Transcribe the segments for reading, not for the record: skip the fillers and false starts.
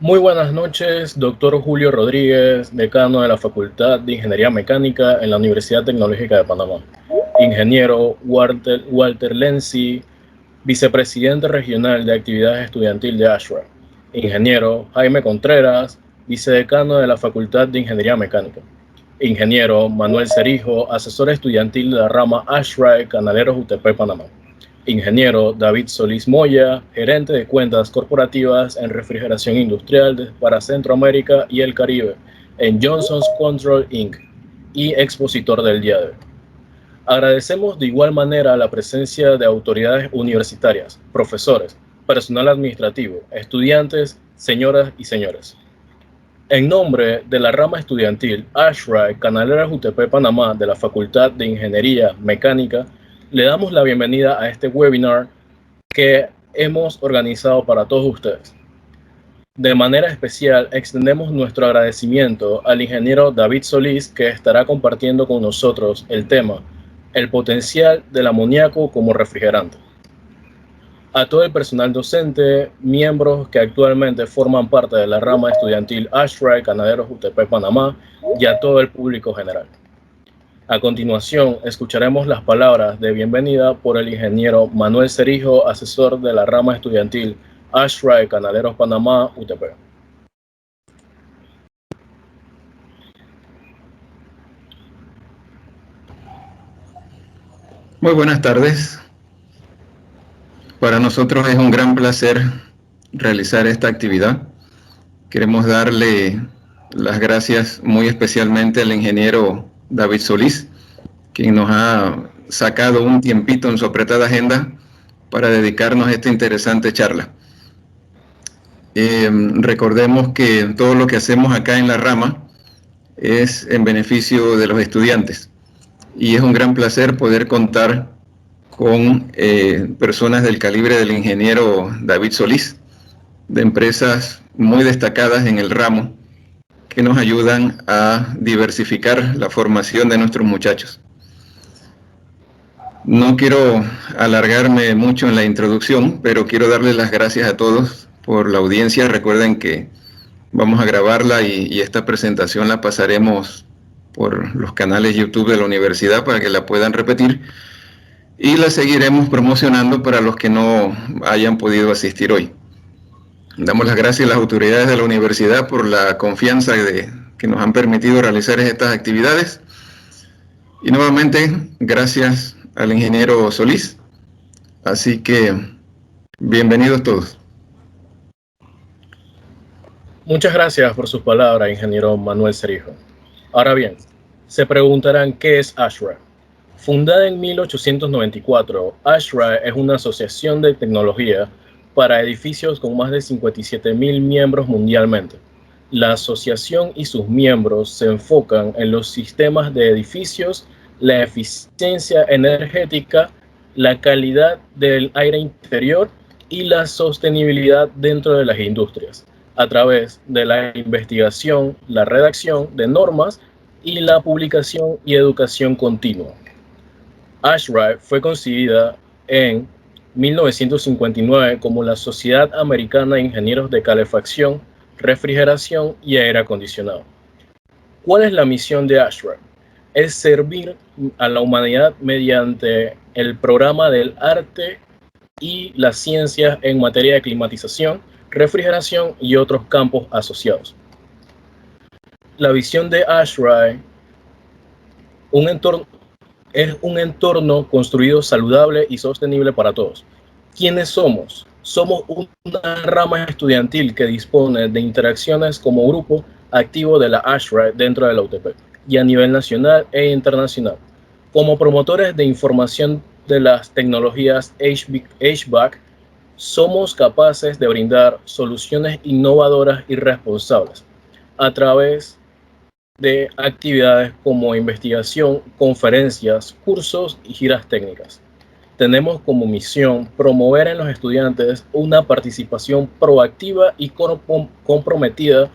Muy buenas noches, doctor Julio Rodríguez, decano de la Facultad de Ingeniería Mecánica en la Universidad Tecnológica de Panamá. Ingeniero Walter Lenzi, vicepresidente regional de actividades estudiantil de ASHRAE. Ingeniero Jaime Contreras, vicedecano de la Facultad de Ingeniería Mecánica. Ingeniero Manuel Cerijo, asesor estudiantil de la rama ASHRAE Canaleros UTP Panamá. Ingeniero David Solís Moya, gerente de cuentas corporativas en refrigeración industrial para Centroamérica y el Caribe en Johnson's Control Inc. y expositor del día de hoy. Agradecemos de igual manera la presencia de autoridades universitarias, profesores, personal administrativo, estudiantes, señoras y señores. En nombre de la rama estudiantil ASHRAE Canaleras UTP Panamá de la Facultad de Ingeniería Mecánica, le damos la bienvenida a este webinar que hemos organizado para todos ustedes. De manera especial, extendemos nuestro agradecimiento al ingeniero David Solís, que estará compartiendo con nosotros el tema, el potencial del amoníaco como refrigerante. A todo el personal docente, miembros que actualmente forman parte de la rama estudiantil ASHRAE Canaderos UTP Panamá y a todo el público general. A continuación, escucharemos las palabras de bienvenida por el ingeniero Manuel Cerijo, asesor de la rama estudiantil ASHRAE Canaleros Panamá UTP. Muy buenas tardes. Para nosotros es un gran placer realizar esta actividad. Queremos darle las gracias muy especialmente al ingeniero David Solís, quien nos ha sacado un tiempito en su apretada agenda para dedicarnos a esta interesante charla. Recordemos que todo lo que hacemos acá en la rama es en beneficio de los estudiantes y es un gran placer poder contar con personas del calibre del ingeniero David Solís, de empresas muy destacadas en el ramo, que nos ayudan a diversificar la formación de nuestros muchachos. No quiero alargarme mucho en la introducción, pero quiero darles las gracias a todos por la audiencia. Recuerden que vamos a grabarla y esta presentación la pasaremos por los canales YouTube de la universidad para que la puedan repetir. Y la seguiremos promocionando para los que no hayan podido asistir hoy. Damos las gracias a las autoridades de la universidad por la confianza que nos han permitido realizar estas actividades. Y nuevamente, gracias al ingeniero Solís. Así que, bienvenidos todos. Muchas gracias por sus palabras, ingeniero Manuel Cerijo. Ahora bien, se preguntarán qué es ASHRAE. Fundada en 1894, ASHRAE es una asociación de tecnología para edificios con más de 57,000 miembros mundialmente. La asociación y sus miembros se enfocan en los sistemas de edificios, la eficiencia energética, la calidad del aire interior y la sostenibilidad dentro de las industrias, a través de la investigación, la redacción de normas y la publicación y educación continua. ASHRAE fue concebida en 1959 como la Sociedad Americana de Ingenieros de Calefacción, Refrigeración y Aire Acondicionado. ¿Cuál es la misión de ASHRAE? Es servir a la humanidad mediante el programa del arte y las ciencias en materia de climatización, refrigeración y otros campos asociados. La visión de ASHRAE es un entorno construido saludable y sostenible para todos. ¿Quiénes somos? Somos una rama estudiantil que dispone de interacciones como grupo activo de la ASHRAE dentro de la UTP y a nivel nacional e internacional. Como promotores de información de las tecnologías HVAC, somos capaces de brindar soluciones innovadoras y responsables a través de actividades como investigación, conferencias, cursos y giras técnicas. Tenemos como misión promover en los estudiantes una participación proactiva y comprometida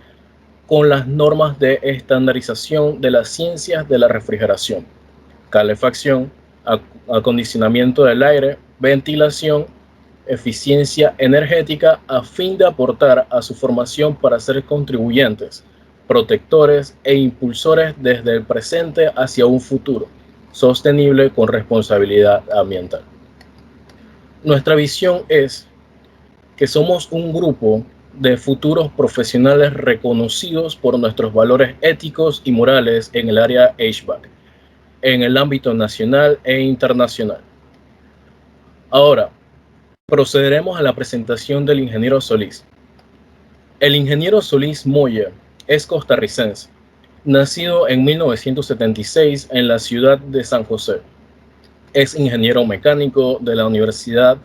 con las normas de estandarización de las ciencias de la refrigeración, calefacción, acondicionamiento del aire, ventilación, eficiencia energética, a fin de aportar a su formación para ser contribuyentes, protectores e impulsores desde el presente hacia un futuro sostenible con responsabilidad ambiental. Nuestra visión es que somos un grupo de futuros profesionales reconocidos por nuestros valores éticos y morales en el área HVAC, en el ámbito nacional e internacional. Ahora, procederemos a la presentación del ingeniero Solís. El ingeniero Solís Moya es costarricense, nacido en 1976 en la ciudad de San José. Es ingeniero mecánico de la Universidad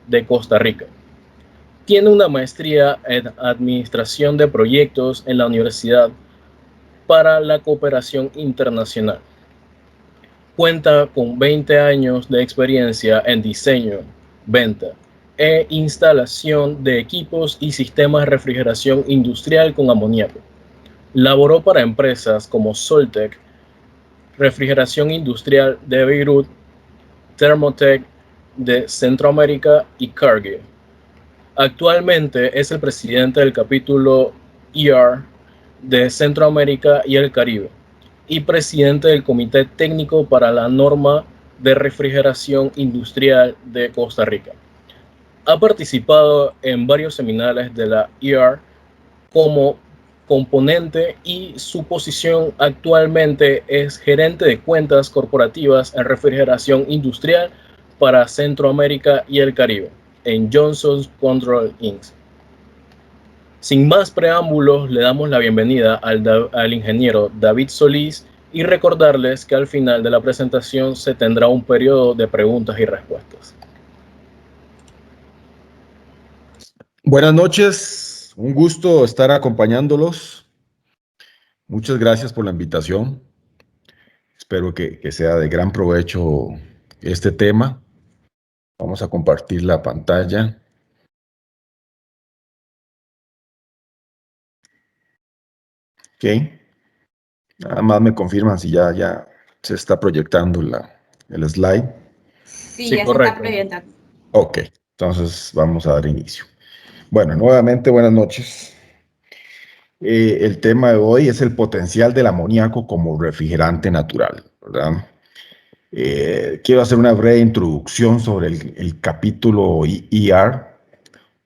de Costa Rica. Tiene una maestría en Administración de Proyectos en la Universidad para la Cooperación Internacional. Cuenta con 20 años de experiencia en diseño, venta e instalación de equipos y sistemas de refrigeración industrial con amoníaco. Laboró para empresas como Soltec, Refrigeración Industrial de Beirut, Thermotec de Centroamérica y Cargill. Actualmente es el presidente del capítulo ER de Centroamérica y el Caribe y presidente del Comité Técnico para la Norma de Refrigeración Industrial de Costa Rica. Ha participado en varios seminarios de la ER como componente y su posición actualmente es gerente de cuentas corporativas en refrigeración industrial para Centroamérica y el Caribe en Johnson Controls Inc. Sin más preámbulos, le damos la bienvenida al ingeniero David Solís y recordarles que al final de la presentación se tendrá un periodo de preguntas y respuestas. Buenas noches, un gusto estar acompañándolos. Muchas gracias por la invitación. Espero que sea de gran provecho este tema. Vamos a compartir la pantalla. Ok. Nada más me confirman si ya se está proyectando el slide. Sí, ya correcto. Se está proyectando. Ok, entonces vamos a dar inicio. Bueno, nuevamente buenas noches. El tema de hoy es el potencial del amoníaco como refrigerante natural, ¿verdad? Quiero hacer una breve introducción sobre el capítulo ER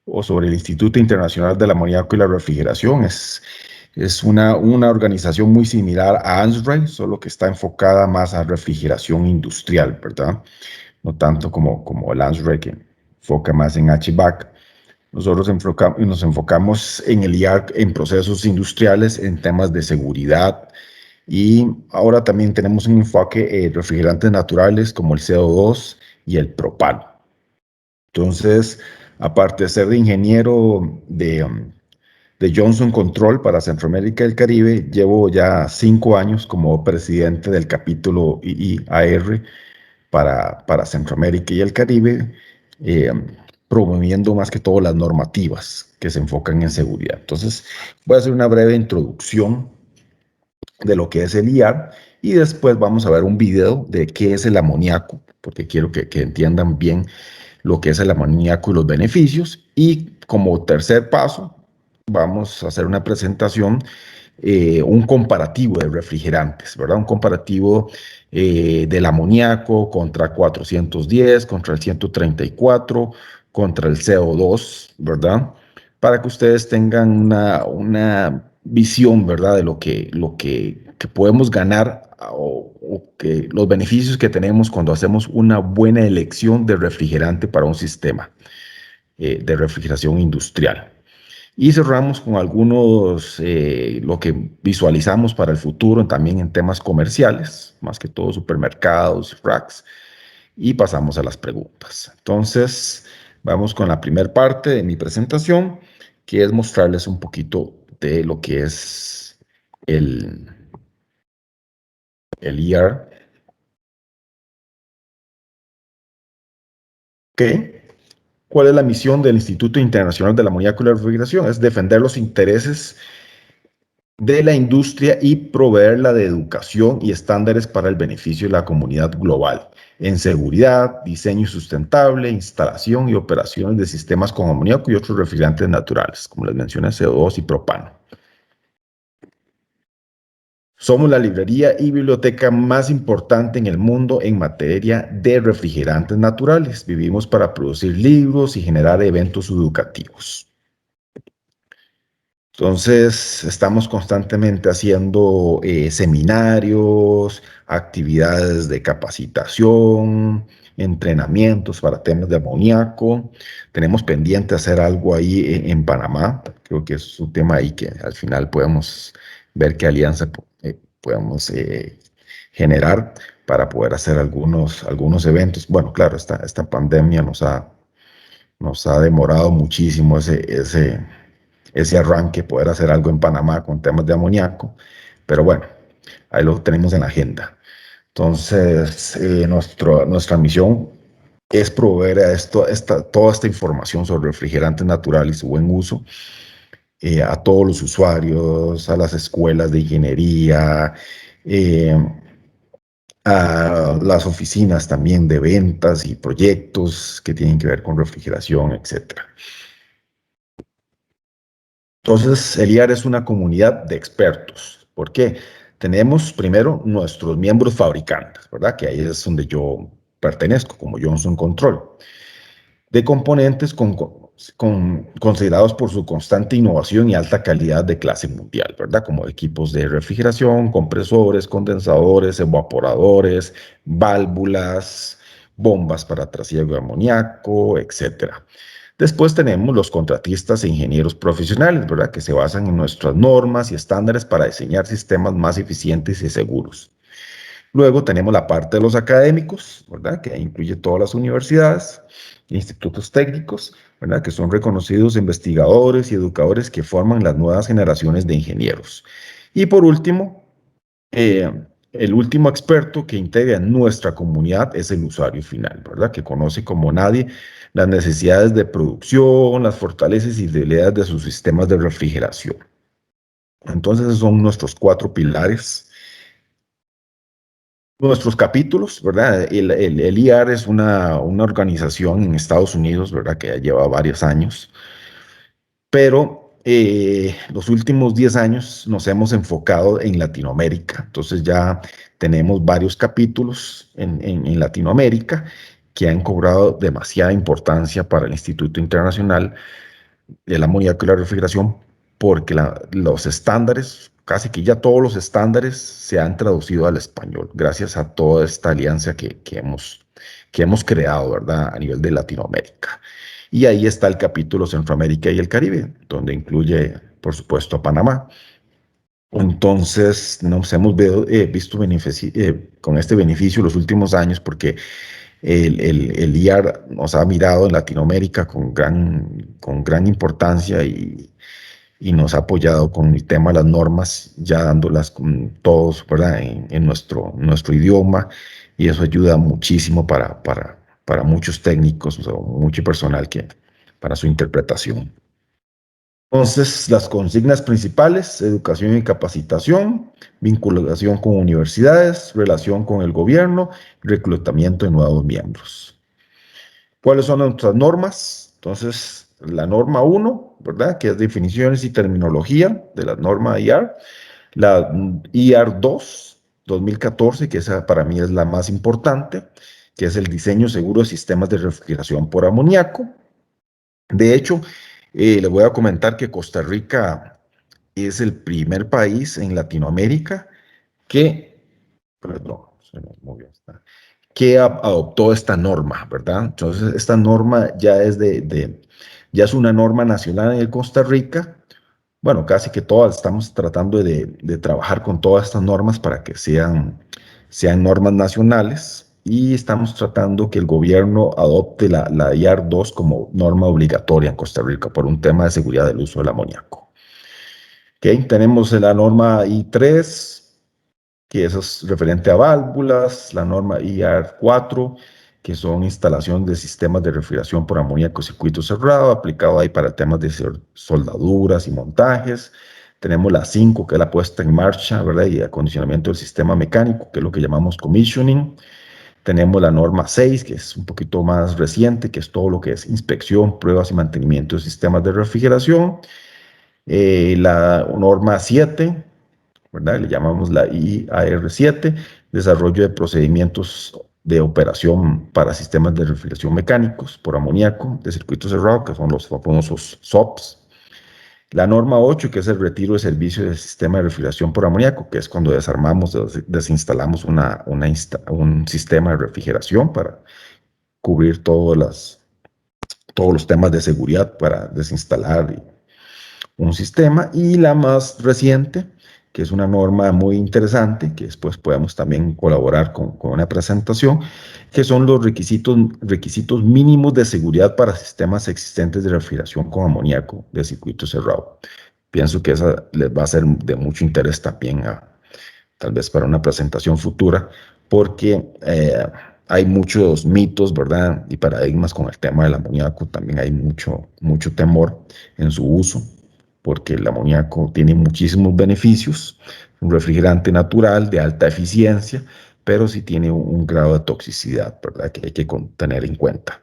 o sobre el Instituto Internacional del Amoníaco y la Refrigeración. Es una organización muy similar a ANSRE, solo que está enfocada más a refrigeración industrial, ¿verdad? No tanto como el ANSRE, que enfoca más en HVAC. Nosotros nos enfocamos en el IAR en procesos industriales, en temas de seguridad, y ahora también tenemos un enfoque en refrigerantes naturales como el CO2 y el propano. Entonces, aparte de ser de ingeniero de Johnson Control para Centroamérica y el Caribe, llevo ya 5 años como presidente del capítulo IIAR para Centroamérica y el Caribe, promoviendo más que todo las normativas que se enfocan en seguridad. Entonces, voy a hacer una breve introducción de lo que es el IAR y después vamos a ver un video de qué es el amoníaco, porque quiero que entiendan bien lo que es el amoníaco y los beneficios. Y como tercer paso, vamos a hacer una presentación, un comparativo de refrigerantes, ¿verdad? Un comparativo del amoníaco contra 410, contra el 134, contra el CO2, ¿verdad? Para que ustedes tengan una visión, ¿verdad? De lo que podemos ganar o que los beneficios que tenemos cuando hacemos una buena elección de refrigerante para un sistema de refrigeración industrial. Y cerramos con algunos, lo que visualizamos para el futuro, también en temas comerciales, más que todo supermercados, racks, y pasamos a las preguntas. Entonces, vamos con la primera parte de mi presentación, que es mostrarles un poquito de lo que es el el IR. ¿Qué? ¿Cuál es la misión del Instituto Internacional del Amoníaco y la Refrigeración? Es defender los intereses de la industria y proveerla de educación y estándares para el beneficio de la comunidad global en seguridad, diseño sustentable, instalación y operaciones de sistemas con amoníaco y otros refrigerantes naturales, como les mencioné, CO2 y propano. Somos la librería y biblioteca más importante en el mundo en materia de refrigerantes naturales. Vivimos para producir libros y generar eventos educativos. Entonces, estamos constantemente haciendo seminarios, actividades de capacitación, entrenamientos para temas de amoníaco. Tenemos pendiente hacer algo ahí en Panamá. Creo que es un tema ahí que al final podemos ver qué alianza podemos generar para poder hacer algunos eventos. Bueno, claro, esta pandemia nos ha demorado muchísimo ese arranque, poder hacer algo en Panamá con temas de amoníaco, pero bueno, ahí lo tenemos en la agenda. Entonces, nuestra misión es proveer toda esta información sobre refrigerantes naturales y su buen uso a todos los usuarios, a las escuelas de ingeniería, eh, a las oficinas también de ventas y proyectos que tienen que ver con refrigeración, etcétera. Entonces, el IAR es una comunidad de expertos. ¿Por qué? Tenemos primero nuestros miembros fabricantes, ¿verdad? Que ahí es donde yo pertenezco, como Johnson Control, de componentes considerados por su constante innovación y alta calidad de clase mundial, ¿verdad? Como equipos de refrigeración, compresores, condensadores, evaporadores, válvulas, bombas para trasiego de amoníaco, etcétera. Después tenemos los contratistas e ingenieros profesionales, ¿verdad? Que se basan en nuestras normas y estándares para diseñar sistemas más eficientes y seguros. Luego tenemos la parte de los académicos, ¿verdad? Que incluye todas las universidades, institutos técnicos, ¿verdad? Que son reconocidos investigadores y educadores que forman las nuevas generaciones de ingenieros. Y por último, el último experto que integra nuestra comunidad es el usuario final, ¿verdad? Que conoce como nadie las necesidades de producción, las fortalezas y debilidades de sus sistemas de refrigeración. Entonces, esos son nuestros 4 pilares. Nuestros capítulos, ¿verdad? El IAR es una organización en Estados Unidos, ¿verdad? Que ya lleva varios años, pero los últimos 10 años nos hemos enfocado en Latinoamérica. Entonces ya tenemos varios capítulos en Latinoamérica que han cobrado demasiada importancia para el Instituto Internacional del Amoníaco y la Refrigeración, porque los estándares, casi que ya todos los estándares se han traducido al español, gracias a toda esta alianza que hemos creado, ¿verdad? A nivel de Latinoamérica. Y ahí está el capítulo Centroamérica y el Caribe, donde incluye, por supuesto, a Panamá. Entonces, nos hemos visto con este beneficio los últimos años porque el IAR nos ha mirado en Latinoamérica con gran importancia y nos ha apoyado con el tema de las normas, ya dándolas con todos, ¿verdad? En nuestro idioma, y eso ayuda muchísimo para muchos técnicos o mucho personal para su interpretación. Entonces, las consignas principales: educación y capacitación, vinculación con universidades, relación con el gobierno, reclutamiento de nuevos miembros. ¿Cuáles son nuestras normas? Entonces, la norma 1, ¿verdad? Que es definiciones y terminología de la norma IAR. La IAR 2, 2014, que esa para mí es la más importante, que es el diseño seguro de sistemas de refrigeración por amoníaco. De hecho, les voy a comentar que Costa Rica es el primer país en Latinoamérica que, perdón, se me movió que adoptó esta norma, ¿verdad? Entonces, esta norma ya ya es una norma nacional en Costa Rica. Bueno, casi que todas estamos tratando de trabajar con todas estas normas para que sean normas nacionales, y estamos tratando que el gobierno adopte la IAR 2 como norma obligatoria en Costa Rica por un tema de seguridad del uso del amoníaco. Okay, tenemos la norma I3, que eso es referente a válvulas, la norma IR4, que son instalación de sistemas de refrigeración por amoníaco circuito cerrado, aplicado ahí para temas de soldaduras y montajes. Tenemos la 5, que es la puesta en marcha, ¿verdad? Y acondicionamiento del sistema mecánico, que es lo que llamamos commissioning. Tenemos la norma 6, que es un poquito más reciente, que es todo lo que es inspección, pruebas y mantenimiento de sistemas de refrigeración. La norma 7, ¿verdad? Le llamamos la IAR7, desarrollo de procedimientos de operación para sistemas de refrigeración mecánicos por amoníaco de circuito cerrado, que son los famosos SOPs. La norma 8, que es el retiro de servicio del sistema de refrigeración por amoníaco, que es cuando desarmamos, desinstalamos un sistema de refrigeración para cubrir todos los temas de seguridad para desinstalar un sistema. Y la más reciente, que es una norma muy interesante, que después podemos también colaborar con una presentación, que son los requisitos mínimos de seguridad para sistemas existentes de refrigeración con amoníaco de circuito cerrado. Pienso que esa les va a ser de mucho interés también, tal vez para una presentación futura, porque hay muchos mitos, ¿verdad? Y paradigmas con el tema del amoníaco. También hay mucho temor en su uso, porque el amoníaco tiene muchísimos beneficios, un refrigerante natural de alta eficiencia, pero sí tiene un grado de toxicidad, ¿verdad? Que hay que tener en cuenta.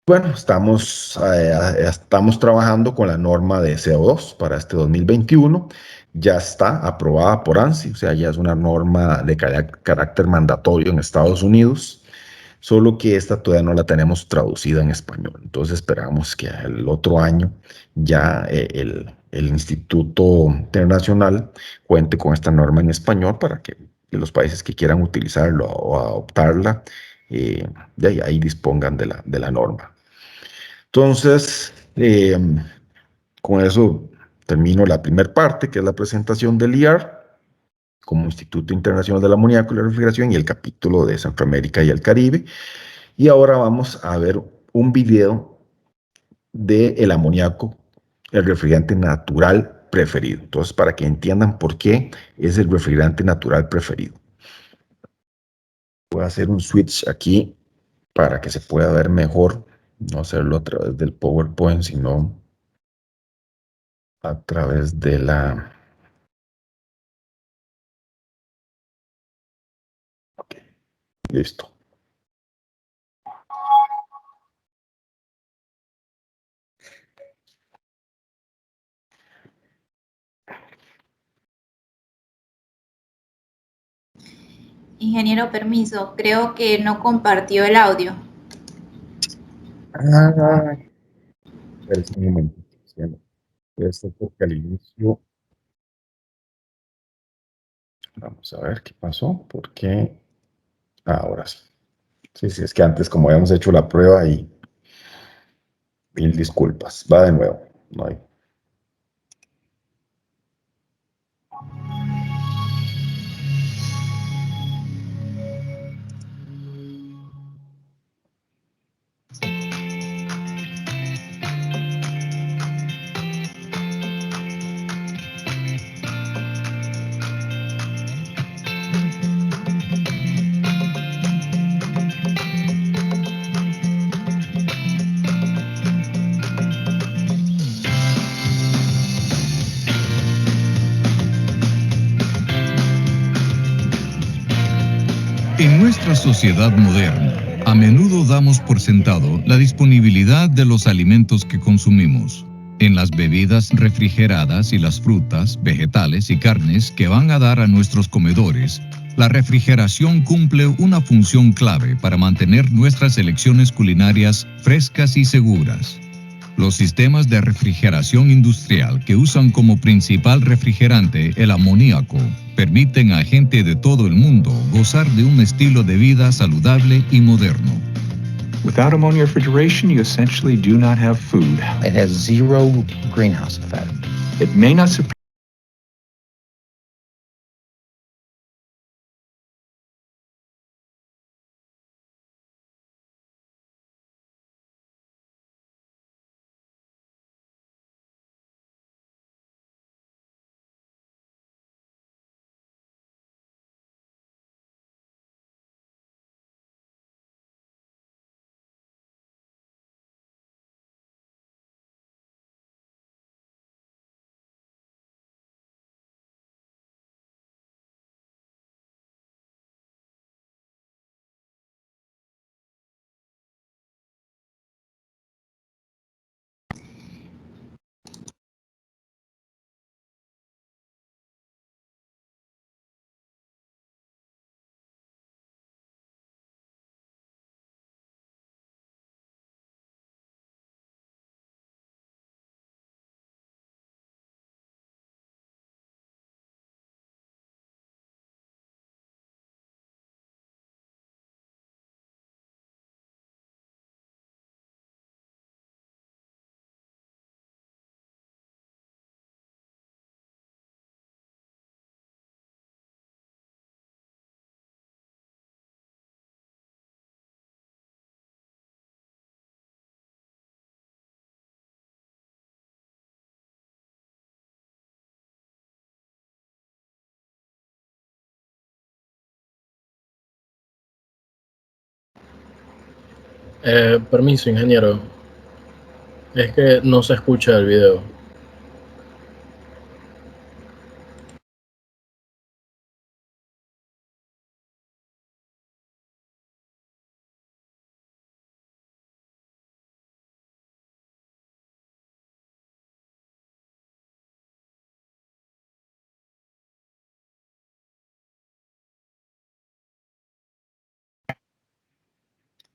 Bueno, estamos trabajando con la norma de CO2 para este 2021. Ya está aprobada por ANSI, o sea, ya es una norma de carácter mandatorio en Estados Unidos, solo que esta todavía no la tenemos traducida en español. Entonces esperamos que el otro año ya el Instituto Internacional cuente con esta norma en español para que los países que quieran utilizarlo o adoptarla, de ahí dispongan de la norma. Entonces, con eso termino la primera parte, que es la presentación del IAR como Instituto Internacional del Amoníaco y la Refrigeración y el capítulo de Centroamérica y el Caribe. Y ahora vamos a ver un video del amoníaco, el refrigerante natural preferido. Entonces, para que entiendan por qué es el refrigerante natural preferido. Voy a hacer un switch aquí para que se pueda ver mejor, no hacerlo a través del PowerPoint, sino a través de la... Ok, listo. Ingeniero, permiso, creo que no compartió el audio. Ah, espérese un momento. Esto porque al inicio... Vamos a ver qué pasó. ¿Por qué? Ahora sí. Sí, sí, es que antes como habíamos hecho la prueba y mil disculpas. Va de nuevo. No hay... En nuestra sociedad moderna, a menudo damos por sentado la disponibilidad de los alimentos que consumimos. En las bebidas refrigeradas y las frutas, vegetales y carnes que van a dar a nuestros comedores, la refrigeración cumple una función clave para mantener nuestras elecciones culinarias frescas y seguras. Los sistemas de refrigeración industrial que usan como principal refrigerante el amoníaco permiten a gente de todo el mundo gozar de un estilo de vida saludable y moderno. Without ammonia refrigeration, you essentially do not have food. It has zero greenhouse effect. It may not Permiso, ingeniero. Es que no se escucha el video.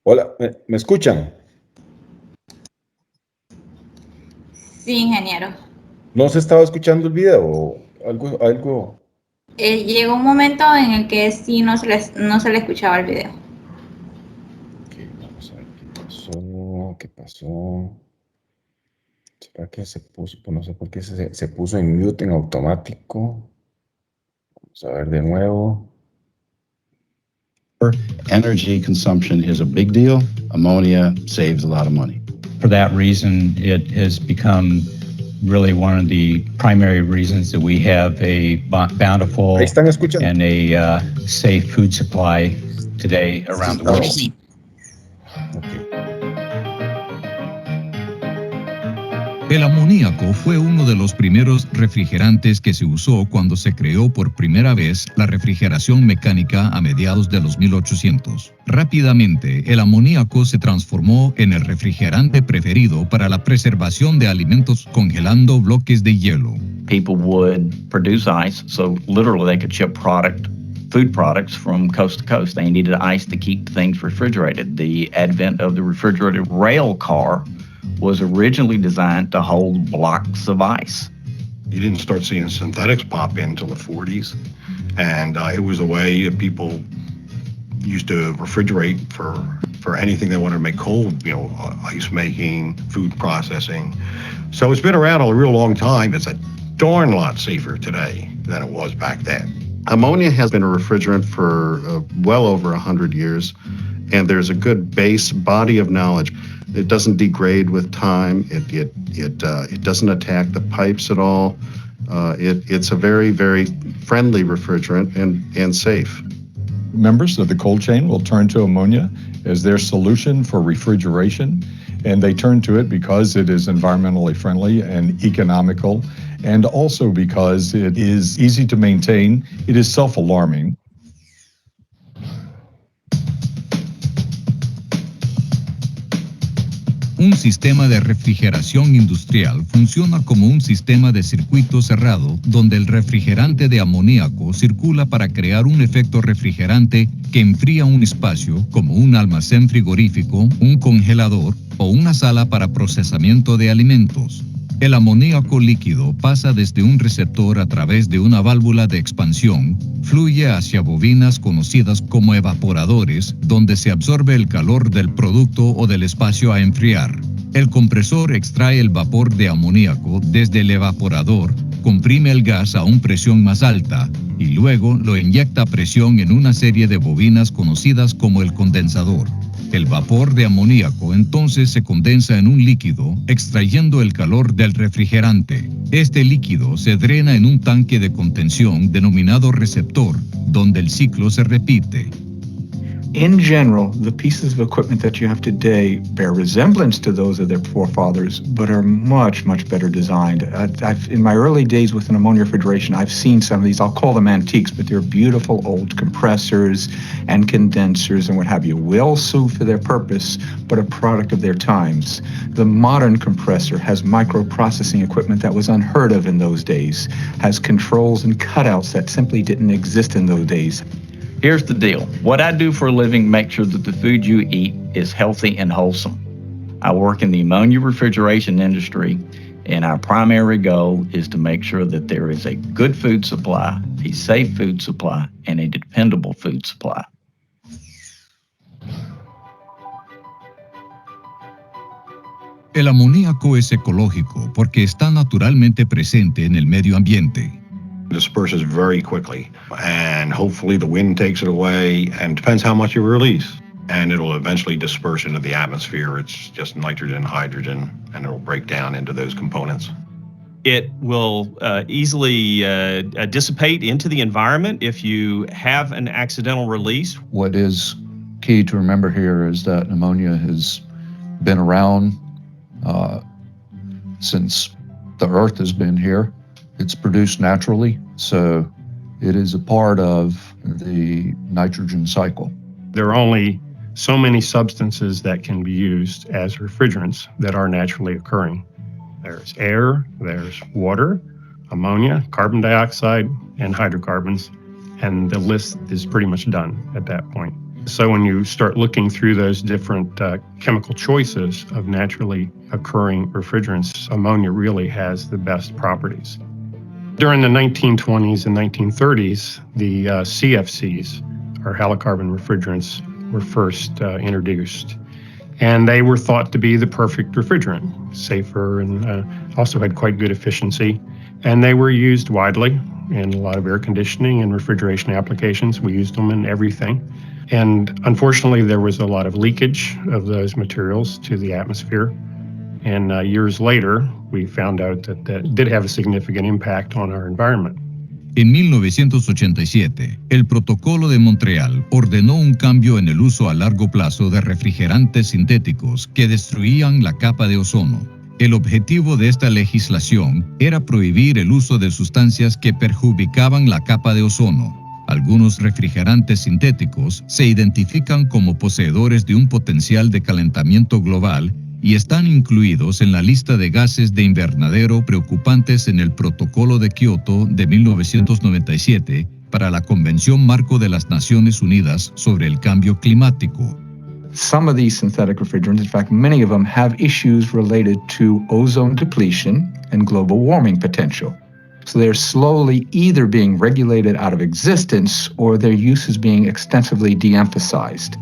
Hola, ¿me escuchan? Sí, ingeniero. ¿No se estaba escuchando el video o algo? Llegó un momento en el que sí no se le escuchaba el video. Ok, vamos a ver qué pasó. ¿Será que se puso? Pues no sé por qué se puso en mute en automático. Vamos a ver de nuevo. Energy consumption is a big deal. Ammonia saves a lot of money. For that reason, it has become really one of the primary reasons that we have a bountiful Ahí están escuchando. and a safe food supply today around the world. Ok. El amoníaco fue uno de los primeros refrigerantes que se usó cuando se creó por primera vez la refrigeración mecánica a mediados de los 1800. Rápidamente, el amoníaco se transformó en el refrigerante preferido para la preservación de alimentos congelando bloques de hielo. People would produce ice, so literally they could ship food products from coast to coast. They needed ice to keep things refrigerated. The advent of the refrigerated rail car was originally designed to hold blocks of ice. You didn't start seeing synthetics pop in until the 40s, and it was a way that people used to refrigerate for anything they wanted to make cold, ice making, food processing. So it's been around a real long time. It's a darn lot safer today than it was back then. Ammonia has been a refrigerant for well over 100 years, and there's a good base body of knowledge. It doesn't degrade with time. It doesn't attack the pipes at all. It's a very, very friendly refrigerant and safe. Members of the cold chain will turn to ammonia as their solution for refrigeration, and they turn to it because it is environmentally friendly and economical, and also because it is easy to maintain. It is self-alarming. Un sistema de refrigeración industrial funciona como un sistema de circuito cerrado donde el refrigerante de amoníaco circula para crear un efecto refrigerante que enfría un espacio como un almacén frigorífico, un congelador o una sala para procesamiento de alimentos. El amoníaco líquido pasa desde un receptor a través de una válvula de expansión, fluye hacia bobinas conocidas como evaporadores, donde se absorbe el calor del producto o del espacio a enfriar. El compresor extrae el vapor de amoníaco desde el evaporador, comprime el gas a una presión más alta y luego lo inyecta a presión en una serie de bobinas conocidas como el condensador. El vapor de amoníaco entonces se condensa en un líquido, extrayendo el calor del refrigerante. Este líquido se drena en un tanque de contención denominado receptor, donde el ciclo se repite. In general, the pieces of equipment that you have today bear resemblance to those of their forefathers, but are much, much better designed. In my early days with an ammonia refrigeration, I've seen some of these. I'll call them antiques, but they're beautiful old compressors and condensers and what have you, well suited for their purpose, but a product of their times. The modern compressor has microprocessing equipment that was unheard of in those days, has controls and cutouts that simply didn't exist in those days. Here's the deal. What I do for a living makes sure that the food you eat is healthy and wholesome. I work in the ammonia refrigeration industry, and our primary goal is to make sure that there is a good food supply, a safe food supply, and a dependable food supply. El amoníaco es ecológico porque está naturalmente presente en el medio ambiente. Disperses very quickly, and hopefully the wind takes it away, and depends how much you release, and it'll eventually disperse into the atmosphere. It's just nitrogen, hydrogen, and it'll break down into those components. It will easily dissipate into the environment if you have an accidental release. What is key to remember here is that ammonia has been around since the Earth has been here. It's produced naturally, so it is a part of the nitrogen cycle. There are only so many substances that can be used as refrigerants that are naturally occurring. There's air, there's water, ammonia, carbon dioxide, and hydrocarbons, and the list is pretty much done at that point. So when you start looking through those different chemical choices of naturally occurring refrigerants, ammonia really has the best properties. During the 1920s and 1930s, the CFCs, or halocarbon refrigerants, were first introduced. And they were thought to be the perfect refrigerant, safer and also had quite good efficiency. And they were used widely in a lot of air conditioning and refrigeration applications. We used them in everything. And unfortunately, there was a lot of leakage of those materials to the atmosphere. And years later, we found out that that did have a significant impact on our environment. En 1987, el Protocolo de Montreal ordenó un cambio en el uso a largo plazo de refrigerantes sintéticos que destruían la capa de ozono. El objetivo de esta legislación era prohibir el uso de sustancias que perjudicaban la capa de ozono. Algunos refrigerantes sintéticos se identifican como poseedores de un potencial de calentamiento global y están incluidos en la lista de gases de invernadero preocupantes en el Protocolo de Kioto de 1997 para la Convención Marco de las Naciones Unidas sobre el Cambio Climático. Some of these synthetic refrigerants, in fact, many of them have issues related to ozone depletion and global warming potential. So they're slowly either being regulated out of existence or their use is being extensively de-emphasized.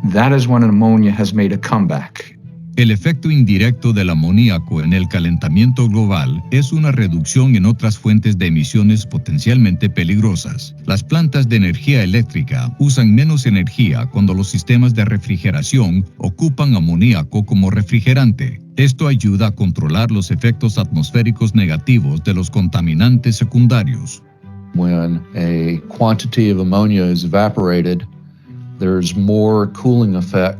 That is when ammonia has made a comeback. El efecto indirecto del amoníaco en el calentamiento global es una reducción en otras fuentes de emisiones potencialmente peligrosas. Las plantas de energía eléctrica usan menos energía cuando los sistemas de refrigeración ocupan amoníaco como refrigerante. Esto ayuda a controlar los efectos atmosféricos negativos de los contaminantes secundarios. When a quantity of ammonia is evaporated, there's more cooling effect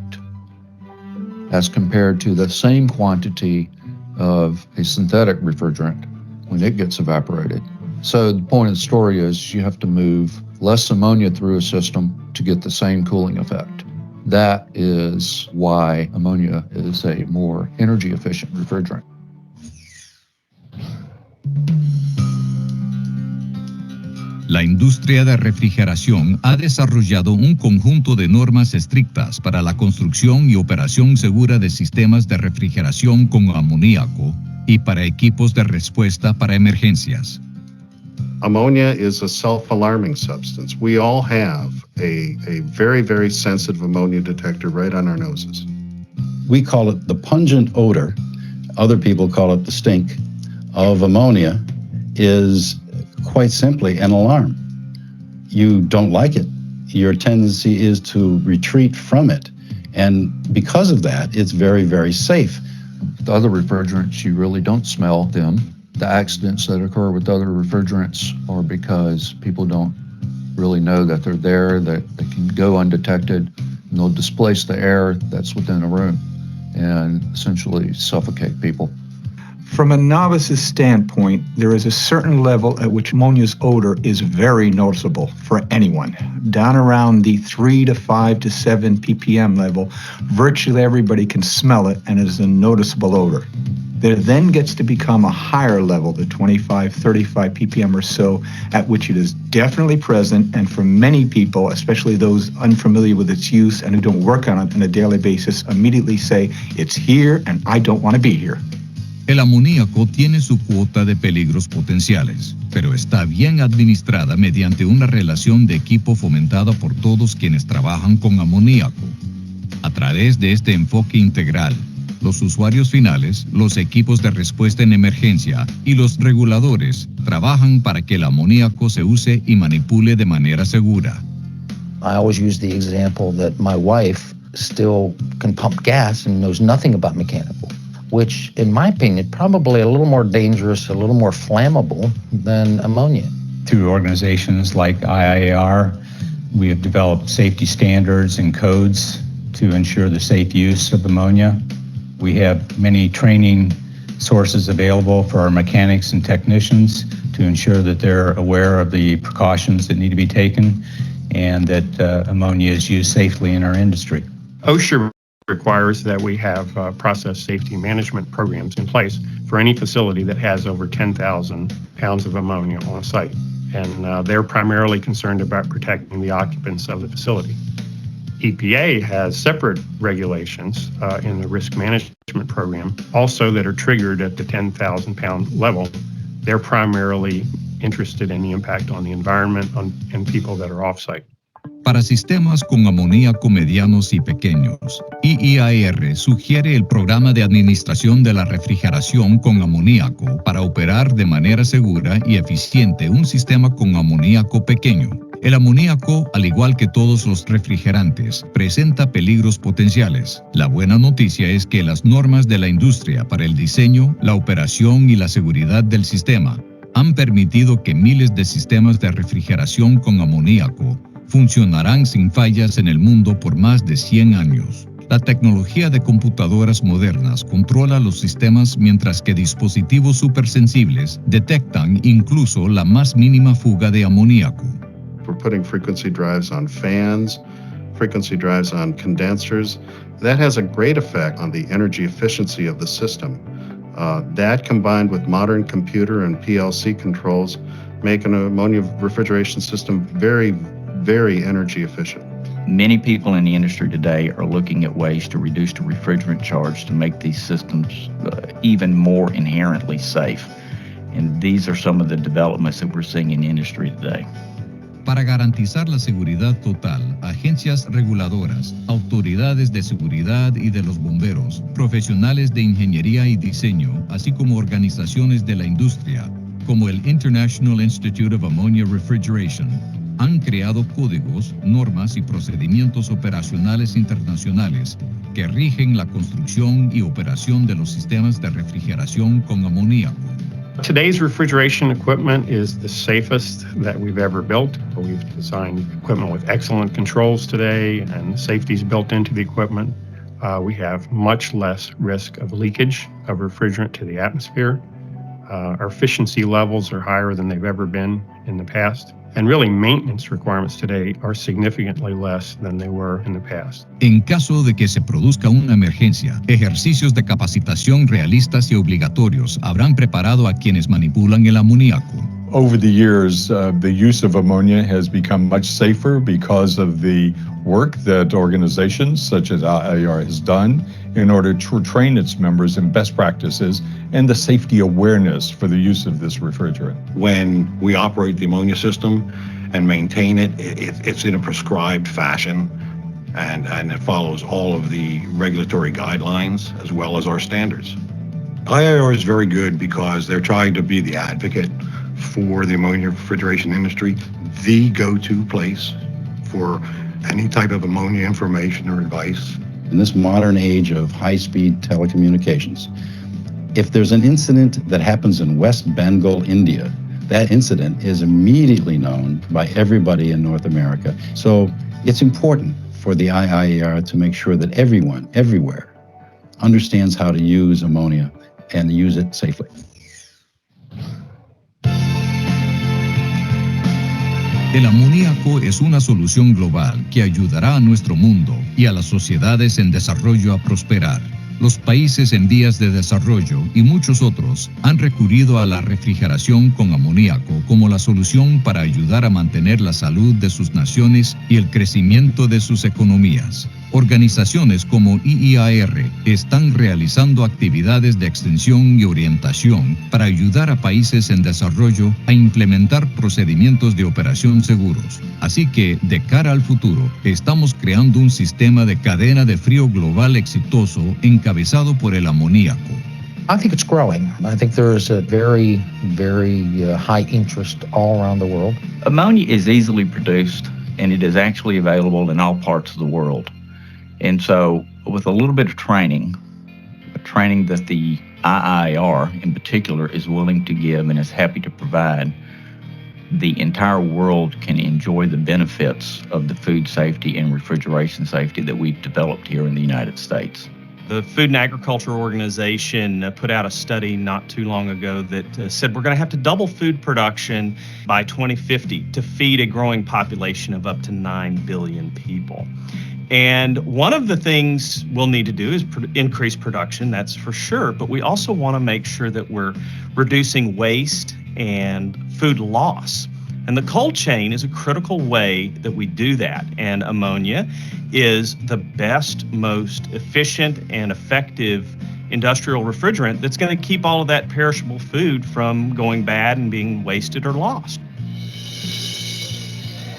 as compared to the same quantity of a synthetic refrigerant when it gets evaporated. So the point of the story is you have to move less ammonia through a system to get the same cooling effect. That is why ammonia is a more energy efficient refrigerant. La industria de refrigeración ha desarrollado un conjunto de normas estrictas para la construcción y operación segura de sistemas de refrigeración con amoníaco y para equipos de respuesta para emergencias. Ammonia is a self-alarming substance. We all have a very, very sensitive ammonia detector right on our noses. We call it the pungent odor, other people call it the stink, of ammonia is quite simply an alarm. You don't like it. Your tendency is to retreat from it. And because of that, it's very, very safe. With other refrigerants, you really don't smell them. The accidents that occur with other refrigerants are because people don't really know that they're there, that they can go undetected, and they'll displace the air that's within a room and essentially suffocate people. From a novice's standpoint, there is a certain level at which ammonia's odor is very noticeable for anyone. Down around the 3 to 5 to 7 ppm level, virtually everybody can smell it and it is a noticeable odor. There then gets to become a higher level, the 25, 35 ppm or so, at which it is definitely present, and for many people, especially those unfamiliar with its use and who don't work on it on a daily basis, immediately say, it's here and I don't want to be here. El amoníaco tiene su cuota de peligros potenciales, pero está bien administrada mediante una relación de equipo fomentada por todos quienes trabajan con amoníaco. A través de este enfoque integral, los usuarios finales, los equipos de respuesta en emergencia y los reguladores trabajan para que el amoníaco se use y manipule de manera segura. I always use the example that my wife still can pump gas and knows nothing about mechanical, which, in my opinion, probably a little more dangerous, a little more flammable than ammonia. Through organizations like IIAR, We have developed safety standards and codes to ensure the safe use of ammonia. We have many training sources available for our mechanics and technicians to ensure that they're aware of the precautions that need to be taken and that ammonia is used safely in our industry. OSHA requires that we have process safety management programs in place for any facility that has over 10,000 pounds of ammonia on site. And they're primarily concerned about protecting the occupants of the facility. EPA has separate regulations in the risk management program, also that are triggered at the 10,000 pound level. They're primarily interested in the impact on the environment and people that are off-site. Para sistemas con amoníaco medianos y pequeños, IEAR sugiere el programa de administración de la refrigeración con amoníaco para operar de manera segura y eficiente un sistema con amoníaco pequeño. El amoníaco, al igual que todos los refrigerantes, presenta peligros potenciales. La buena noticia es que las normas de la industria para el diseño, la operación y la seguridad del sistema han permitido que miles de sistemas de refrigeración con amoníaco funcionarán sin fallas en el mundo por más de 100 años. La tecnología de computadoras modernas controla los sistemas mientras que dispositivos supersensibles detectan incluso la más mínima fuga de amoníaco. We're putting frequency drives on fans, frequency drives on condensers. That has a great effect on the energy efficiency of the system. That combined with modern computer and PLC controls make an ammonia refrigeration system very, very energy efficient. Many people in the industry today are looking at ways to reduce the refrigerant charge to make these systems even more inherently safe. And these are some of the developments that we're seeing in the industry today. Para garantizar la seguridad total, agencias reguladoras, autoridades de seguridad y de los bomberos, profesionales de ingeniería y diseño, así como organizaciones de la industria, como el International Institute of Ammonia Refrigeration, han creado códigos, normas y procedimientos operacionales internacionales que rigen la construcción y operación de los sistemas de refrigeración con amoníaco. Today's refrigeration equipment is the safest that we've ever built. We've designed equipment with excellent controls today, and safety is built into the equipment. We have much less risk of leakage of refrigerant to the atmosphere. Our efficiency levels are higher than they've ever been in the past. And really, maintenance requirements today are significantly less than they were in the past. En caso de que se produzca una emergencia, ejercicios de capacitación realistas y obligatorios habrán preparado a quienes manipulan el amoníaco. Over the years, the use of ammonia has become much safer because of the work that organizations such as IAR has done in order to train its members in best practices and the safety awareness for the use of this refrigerant. When we operate the ammonia system and maintain it, it's in a prescribed fashion, and it follows all of the regulatory guidelines as well as our standards. IAR is very good because they're trying to be the advocate for the ammonia refrigeration industry, the go-to place for any type of ammonia information or advice. In this modern age of high-speed telecommunications, if there's an incident that happens in West Bengal, India, that incident is immediately known by everybody in North America. So it's important for the IAER to make sure that everyone, everywhere, understands how to use ammonia and use it safely. El amoníaco es una solución global que ayudará a nuestro mundo y a las sociedades en desarrollo a prosperar. Los países en vías de desarrollo y muchos otros han recurrido a la refrigeración con amoníaco como la solución para ayudar a mantener la salud de sus naciones y el crecimiento de sus economías. Organizaciones como IEAR están realizando actividades de extensión y orientación para ayudar a países en desarrollo a implementar procedimientos de operación seguros. Así que, de cara al futuro, estamos creando un sistema de cadena de frío global exitoso encabezado por el amoníaco. I think it's growing. I think there is a very, very high interest all around the world. Ammonia is easily produced, and it is actually available in all parts of the world. And so with a little bit of training that the IIR in particular is willing to give and is happy to provide, the entire world can enjoy the benefits of the food safety and refrigeration safety that we've developed here in the United States. The Food and Agriculture Organization put out a study not too long ago that said we're going to have to double food production by 2050 to feed a growing population of up to 9 billion people. And one of the things we'll need to do is increase production, that's for sure, but we also want to make sure that we're reducing waste and food loss. And the cold chain is a critical way that we do that. And ammonia is the best, most efficient and effective industrial refrigerant that's going to keep all of that perishable food from going bad and being wasted or lost.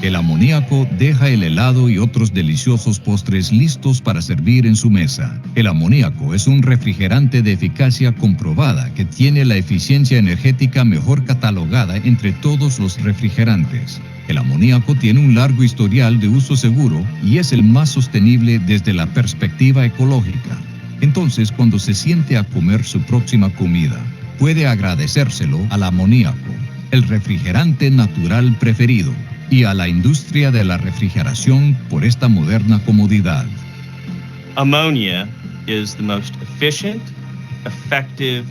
El amoníaco deja el helado y otros deliciosos postres listos para servir en su mesa. El amoníaco es un refrigerante de eficacia comprobada que tiene la eficiencia energética mejor catalogada entre todos los refrigerantes. El amoníaco tiene un largo historial de uso seguro y es el más sostenible desde la perspectiva ecológica. Entonces, cuando se siente a comer su próxima comida, puede agradecérselo al amoníaco, el refrigerante natural preferido, y a la industria de la refrigeración por esta moderna comodidad. Ammonia is the most efficient, effective,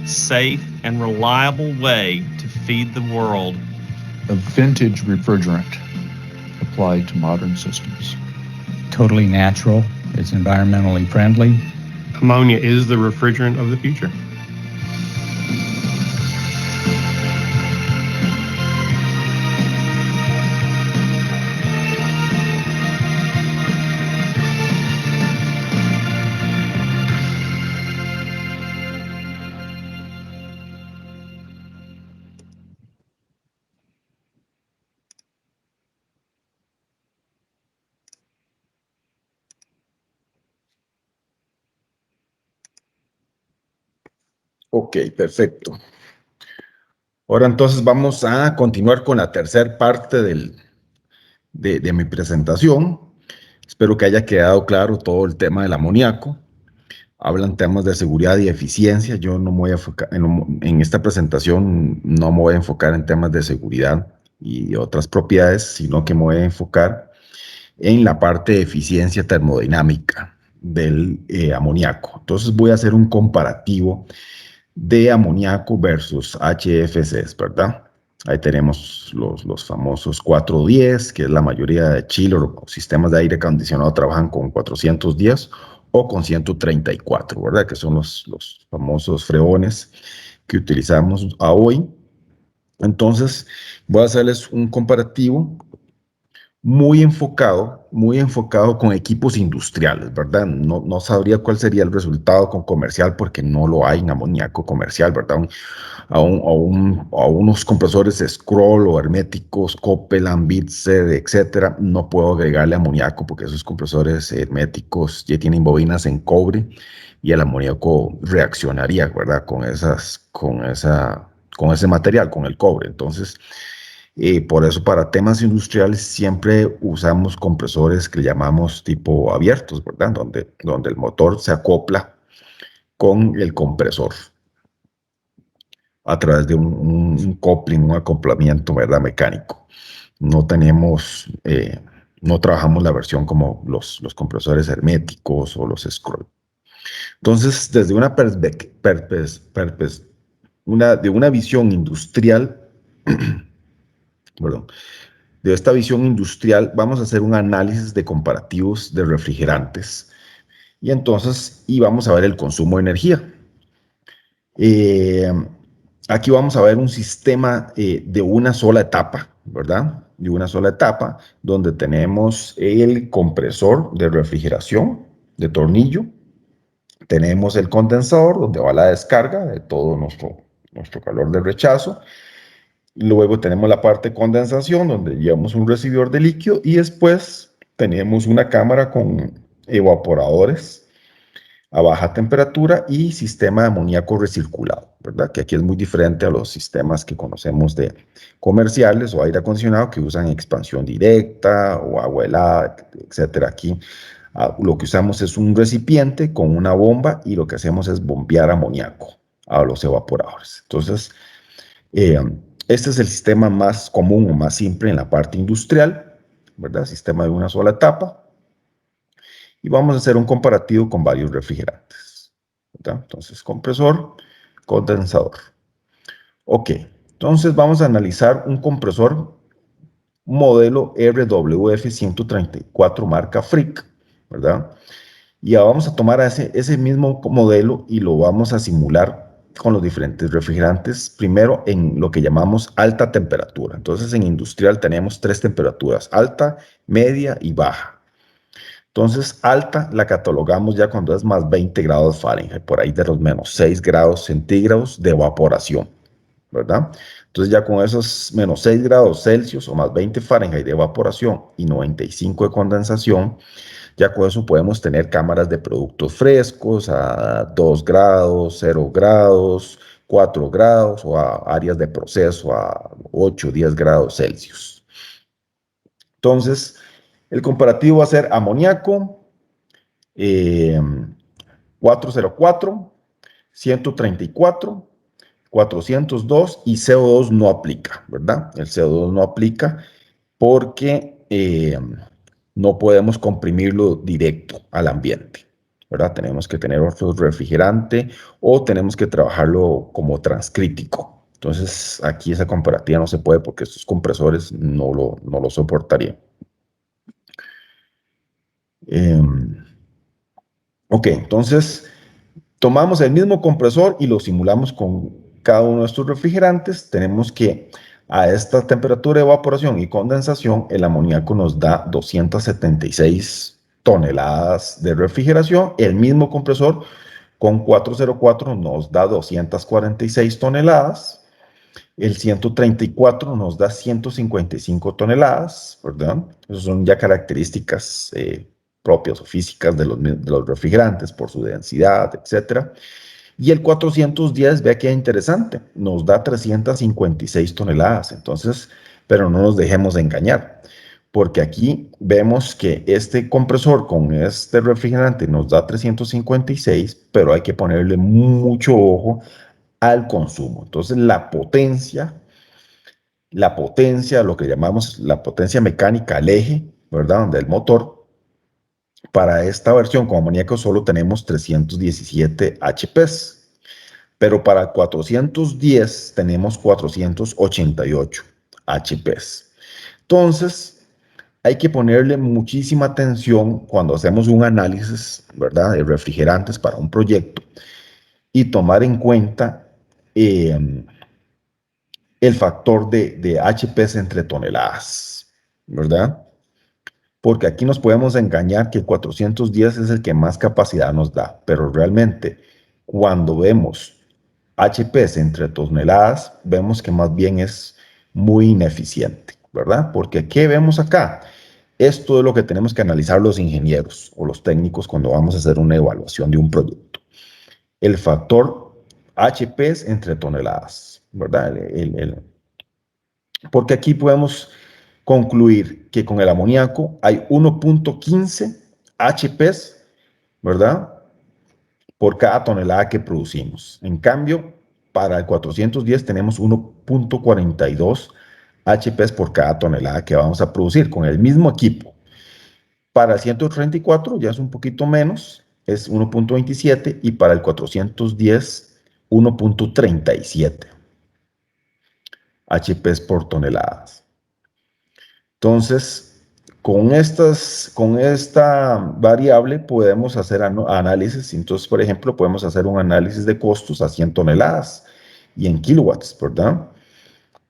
safe, and reliable way to feed the world. A vintage refrigerant applied to modern systems. Totally natural. It's environmentally friendly. Ammonia is the refrigerant of the future. Ok, perfecto. Ahora entonces vamos a continuar con la tercera parte de mi presentación. Espero que haya quedado claro todo el tema del amoníaco. Hablan temas de seguridad y eficiencia. Yo no me voy a enfocar, en esta presentación no me voy a enfocar en temas de seguridad y otras propiedades, sino que me voy a enfocar en la parte de eficiencia termodinámica del amoníaco. Entonces voy a hacer un comparativo de amoníaco versus HFCs, ¿verdad? Ahí tenemos los famosos 410, que es la mayoría de chiller o sistemas de aire acondicionado trabajan con 410 o con 134, ¿verdad? Que son los famosos freones que utilizamos a hoy. Entonces, voy a hacerles un comparativo muy enfocado con equipos industriales, ¿verdad? No sabría cuál sería el resultado con comercial porque no lo hay en amoníaco comercial, ¿verdad? A unos compresores Scroll o herméticos, Copeland, Bitzer, etcétera, no puedo agregarle amoníaco porque esos compresores herméticos ya tienen bobinas en cobre y el amoníaco reaccionaría, ¿verdad? Con ese material, con el cobre. Entonces, por eso para temas industriales siempre usamos compresores que llamamos tipo abiertos, ¿verdad? Donde el motor se acopla con el compresor a través de un coupling, un acoplamiento, ¿verdad? Mecánico. No trabajamos la versión como los compresores herméticos o los scroll. Entonces, desde una visión industrial, perdón, de esta visión industrial vamos a hacer un análisis de comparativos de refrigerantes y vamos a ver el consumo de energía. Aquí vamos a ver un sistema de una sola etapa, ¿verdad? De una sola etapa donde tenemos el compresor de refrigeración de tornillo, tenemos el condensador donde va la descarga de todo nuestro calor de rechazo. Luego tenemos la parte de condensación, donde llevamos un recibidor de líquido y después tenemos una cámara con evaporadores a baja temperatura y sistema de amoníaco recirculado, ¿verdad? Que aquí es muy diferente a los sistemas que conocemos de comerciales o aire acondicionado que usan expansión directa o agua helada, etcétera. Aquí lo que usamos es un recipiente con una bomba y lo que hacemos es bombear amoníaco a los evaporadores. Entonces, Este es el sistema más común o más simple en la parte industrial, ¿verdad? Sistema de una sola etapa. Y vamos a hacer un comparativo con varios refrigerantes, ¿verdad? Entonces, compresor, condensador. Ok, entonces vamos a analizar un compresor modelo RWF-134 marca Frick, ¿verdad? Y ya vamos a tomar ese mismo modelo y lo vamos a simular con los diferentes refrigerantes, primero en lo que llamamos alta temperatura. Entonces en industrial tenemos 3 temperaturas, alta, media y baja. Entonces alta la catalogamos ya cuando es más 20 grados Fahrenheit, por ahí de los menos 6 grados centígrados de evaporación, ¿verdad? Entonces ya con esos menos 6 grados Celsius o más 20 Fahrenheit de evaporación y 95 de condensación, ya con eso podemos tener cámaras de productos frescos a 2 grados, 0 grados, 4 grados o a áreas de proceso a 8, 10 grados Celsius. Entonces, el comparativo va a ser amoníaco, 404, 134, 402 y CO2 no aplica, ¿verdad? El CO2 no aplica porque no podemos comprimirlo directo al ambiente, ¿verdad? Tenemos que tener otro refrigerante o tenemos que trabajarlo como transcrítico. Entonces, aquí esa comparativa no se puede porque estos compresores no lo soportarían. Ok, entonces tomamos el mismo compresor y lo simulamos con cada uno de estos refrigerantes. Tenemos que a esta temperatura de evaporación y condensación, el amoníaco nos da 276 toneladas de refrigeración. El mismo compresor con 404 nos da 246 toneladas. El 134 nos da 155 toneladas, ¿verdad? Esas son ya características propias o físicas de los refrigerantes por su densidad, etcétera. Y el 410, vea que interesante, nos da 356 toneladas. Entonces, pero no nos dejemos de engañar, porque aquí vemos que este compresor con este refrigerante nos da 356, pero hay que ponerle mucho ojo al consumo. Entonces, la potencia, lo que llamamos la potencia mecánica al eje, ¿verdad? Del motor, para esta versión con amoníaco solo tenemos 317 HPs, pero para 410 tenemos 488 HPs. Entonces, hay que ponerle muchísima atención cuando hacemos un análisis, ¿verdad?, de refrigerantes para un proyecto y tomar en cuenta el factor de HPs entre toneladas, ¿verdad? Porque aquí nos podemos engañar que 410 es el que más capacidad nos da, pero realmente cuando vemos HPs entre toneladas, vemos que más bien es muy ineficiente, ¿verdad? Porque ¿qué vemos acá? Esto es lo que tenemos que analizar los ingenieros o los técnicos cuando vamos a hacer una evaluación de un producto. El factor HPs entre toneladas, ¿verdad? Porque aquí podemos concluir que con el amoníaco hay 1.15 HPs, ¿verdad?, por cada tonelada que producimos. En cambio, para el 410 tenemos 1.42 HPs por cada tonelada que vamos a producir con el mismo equipo. Para el 134 ya es un poquito menos, es 1.27 y para el 410 1.37 HPs por toneladas. Entonces, con esta variable podemos hacer análisis. Entonces, por ejemplo, podemos hacer un análisis de costos a 100 toneladas y en kilowatts, ¿verdad?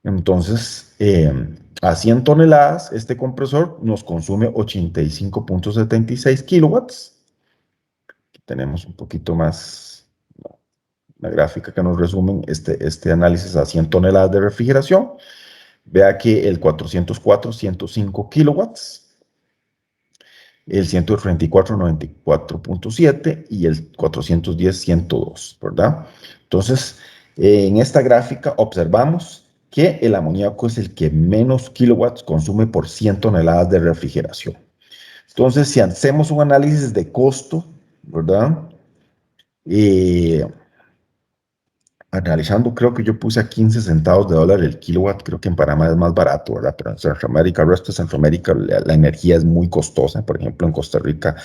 Entonces, a 100 toneladas, este compresor nos consume 85.76 kilowatts. Aquí tenemos un poquito más la gráfica que nos resume este análisis a 100 toneladas de refrigeración. Vea que el 404, 105 kilowatts, el 134, 94.7 y el 410, 102, ¿verdad? Entonces, en esta gráfica observamos que el amoníaco es el que menos kilowatts consume por 100 toneladas de refrigeración. Entonces, si hacemos un análisis de costo, ¿verdad?, analizando, creo que yo puse a 15 centavos de dólar el kilowatt, creo que en Panamá es más barato, ¿verdad? Pero en Centroamérica, el resto de Centroamérica, la energía es muy costosa. Por ejemplo, en Costa Rica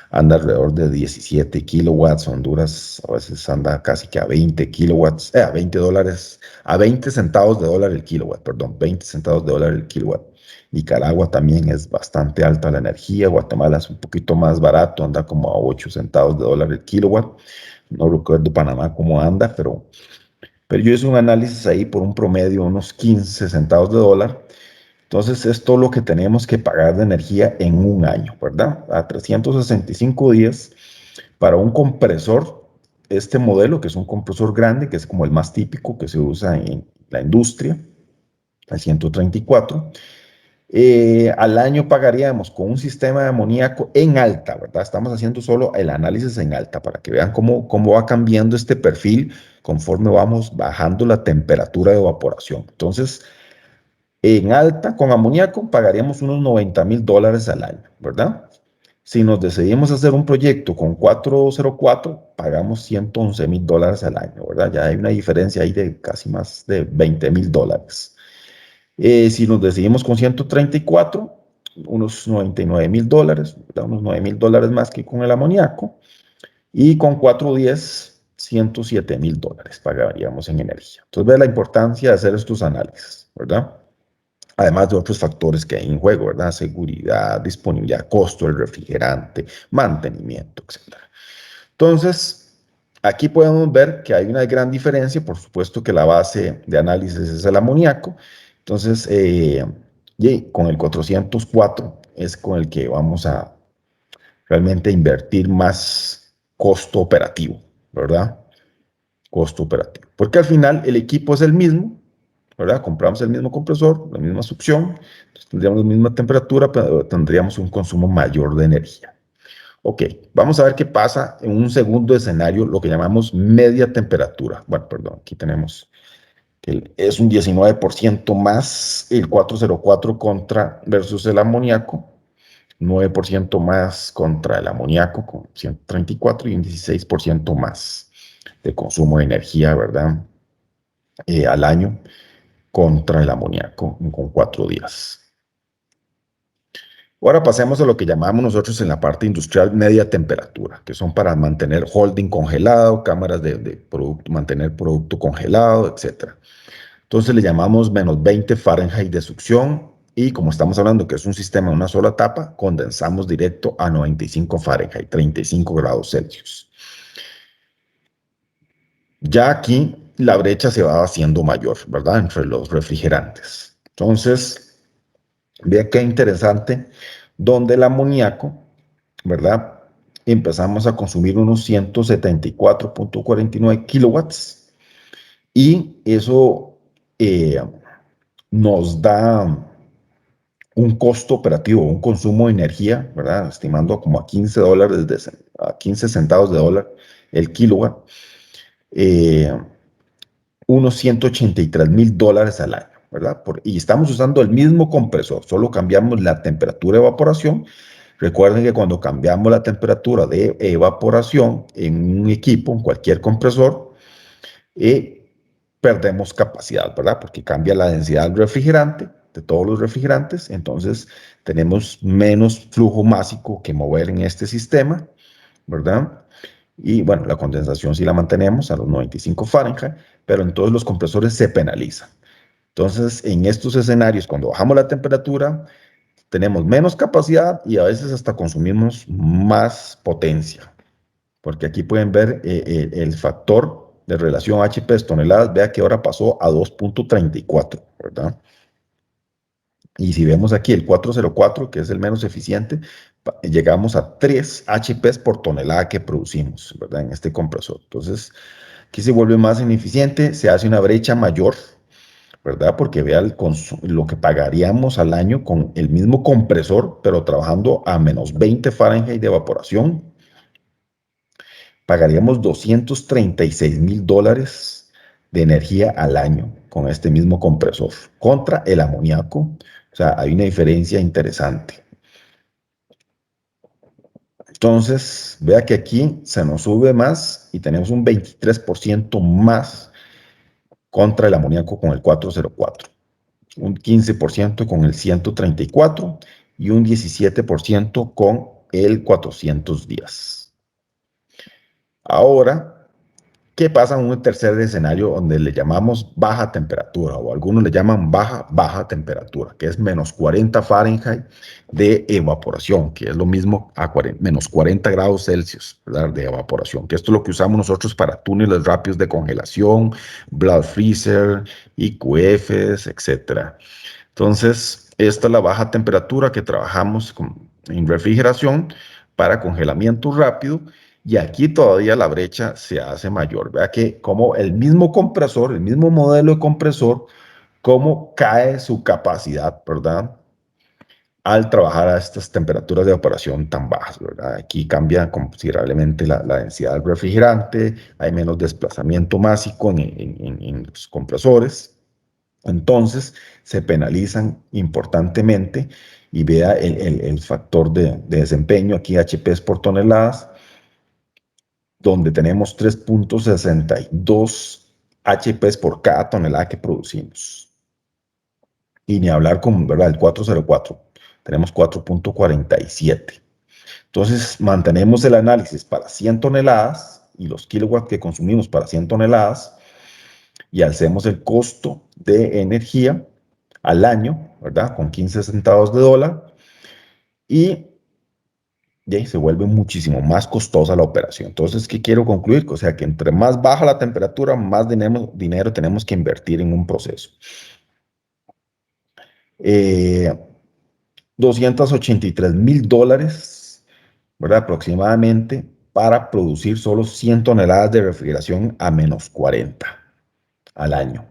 anda alrededor de 17 kilowatts, Honduras a veces anda casi que a 20 kilowatts, a 20 dólares, a 20 centavos de dólar el kilowatt, perdón, 20 centavos de dólar el kilowatt. Nicaragua también es bastante alta la energía, Guatemala es un poquito más barato, anda como a 8 centavos de dólar el kilowatt. No recuerdo Panamá cómo anda, pero yo hice un análisis ahí por un promedio, unos 15 centavos de dólar. Entonces, es todo lo que tenemos que pagar de energía en un año, ¿verdad? A 365 días para un compresor, este modelo, que es un compresor grande, que es como el más típico que se usa en la industria, el 134. Al año pagaríamos con un sistema de amoníaco en alta, ¿verdad? Estamos haciendo solo el análisis en alta para que vean cómo va cambiando este perfil conforme vamos bajando la temperatura de evaporación. Entonces, en alta, con amoníaco, pagaríamos unos $90,000 al año, ¿verdad? Si nos decidimos hacer un proyecto con 404, pagamos $111,000 al año, ¿verdad? Ya hay una diferencia ahí de casi más de $20,000. Si nos decidimos con 134, unos $99,000, ¿verdad? Unos $9,000 más que con el amoníaco. Y con 410, $107,000 pagaríamos en energía. Entonces, ve la importancia de hacer estos análisis, ¿verdad? Además de otros factores que hay en juego, ¿verdad? Seguridad, disponibilidad, costo del refrigerante, mantenimiento, etc. Entonces, aquí podemos ver que hay una gran diferencia. Por supuesto que la base de análisis es el amoníaco. Entonces, y con el 404 es con el que vamos a realmente invertir más costo operativo, ¿verdad? Costo operativo. Porque al final el equipo es el mismo, ¿verdad? Compramos el mismo compresor, la misma succión, entonces tendríamos la misma temperatura, pero tendríamos un consumo mayor de energía. Ok, vamos a ver qué pasa en un segundo escenario, lo que llamamos media temperatura. Bueno, perdón, aquí tenemos que es un 19% más el 404 contra versus el amoníaco, 9% más contra el amoníaco con 134 y un 16% más de consumo de energía, ¿verdad? Al año contra el amoníaco con 4 días. Ahora pasemos a lo que llamamos nosotros en la parte industrial media temperatura, que son para mantener holding congelado, cámaras de producto, mantener producto congelado, etc. Entonces le llamamos menos 20 Fahrenheit de succión y como estamos hablando que es un sistema de una sola etapa, condensamos directo a 95 Fahrenheit, 35 grados Celsius. Ya aquí la brecha se va haciendo mayor, ¿verdad? Entre los refrigerantes. Entonces, vea qué interesante, donde el amoníaco, ¿verdad? Empezamos a consumir unos 174.49 kilowatts y eso nos da un costo operativo, un consumo de energía, ¿verdad? Estimando como a $15, a 15 centavos de dólar el kilowatt, unos $183,000 al año, ¿verdad? Y estamos usando el mismo compresor, solo cambiamos la temperatura de evaporación. Recuerden que cuando cambiamos la temperatura de evaporación en un equipo, en cualquier compresor, perdemos capacidad, ¿verdad? Porque cambia la densidad del refrigerante, de todos los refrigerantes, entonces tenemos menos flujo másico que mover en este sistema, ¿verdad? Y bueno, la condensación sí la mantenemos a los 95 Fahrenheit, pero en todos los compresores se penalizan. Entonces, en estos escenarios, cuando bajamos la temperatura, tenemos menos capacidad y a veces hasta consumimos más potencia. Porque aquí pueden ver el factor de relación HP toneladas, vea que ahora pasó a 2.34, ¿verdad? Y si vemos aquí el 404, que es el menos eficiente, llegamos a 3 HP por tonelada que producimos, ¿verdad? En este compresor. Entonces, aquí se vuelve más ineficiente, se hace una brecha mayor, ¿verdad? Porque vea lo que pagaríamos al año con el mismo compresor, pero trabajando a menos 20 Fahrenheit de evaporación. Pagaríamos $236,000 de energía al año con este mismo compresor contra el amoníaco. O sea, hay una diferencia interesante. Entonces, vea que aquí se nos sube más y tenemos un 23% más contra el amoníaco con el 404, un 15% con el 134 y un 17% con el 410. Ahora, ¿qué pasa en un tercer escenario donde le llamamos baja temperatura o algunos le llaman baja temperatura, que es menos 40 Fahrenheit de evaporación, que es lo mismo a menos 40 grados Celsius, ¿verdad? De evaporación, que esto es lo que usamos nosotros para túneles rápidos de congelación, blood freezer, IQFs, etc. Entonces, esta es la baja temperatura que trabajamos en refrigeración para congelamiento rápido. Y aquí todavía la brecha se hace mayor. Vea que como el mismo compresor, el mismo modelo de compresor, cómo cae su capacidad, ¿verdad? Al trabajar a estas temperaturas de evaporación tan bajas, ¿verdad? Aquí cambia considerablemente la densidad del refrigerante, hay menos desplazamiento másico en los compresores. Entonces, se penalizan importantemente y vea el factor de desempeño, aquí HPs por toneladas, donde tenemos 3.62 HPs por cada tonelada que producimos. Y ni hablar con, ¿verdad? El 404, tenemos 4.47. Entonces, mantenemos el análisis para 100 toneladas y los kilowatts que consumimos para 100 toneladas y hacemos el costo de energía al año, ¿verdad? Con 15 centavos de dólar y ahí se vuelve muchísimo más costosa la operación. Entonces, ¿qué quiero concluir? O sea, que entre más baja la temperatura, más dinero tenemos que invertir en un proceso. 283,000 dólares, ¿verdad? Aproximadamente, para producir solo 100 toneladas de refrigeración a menos 40 al año.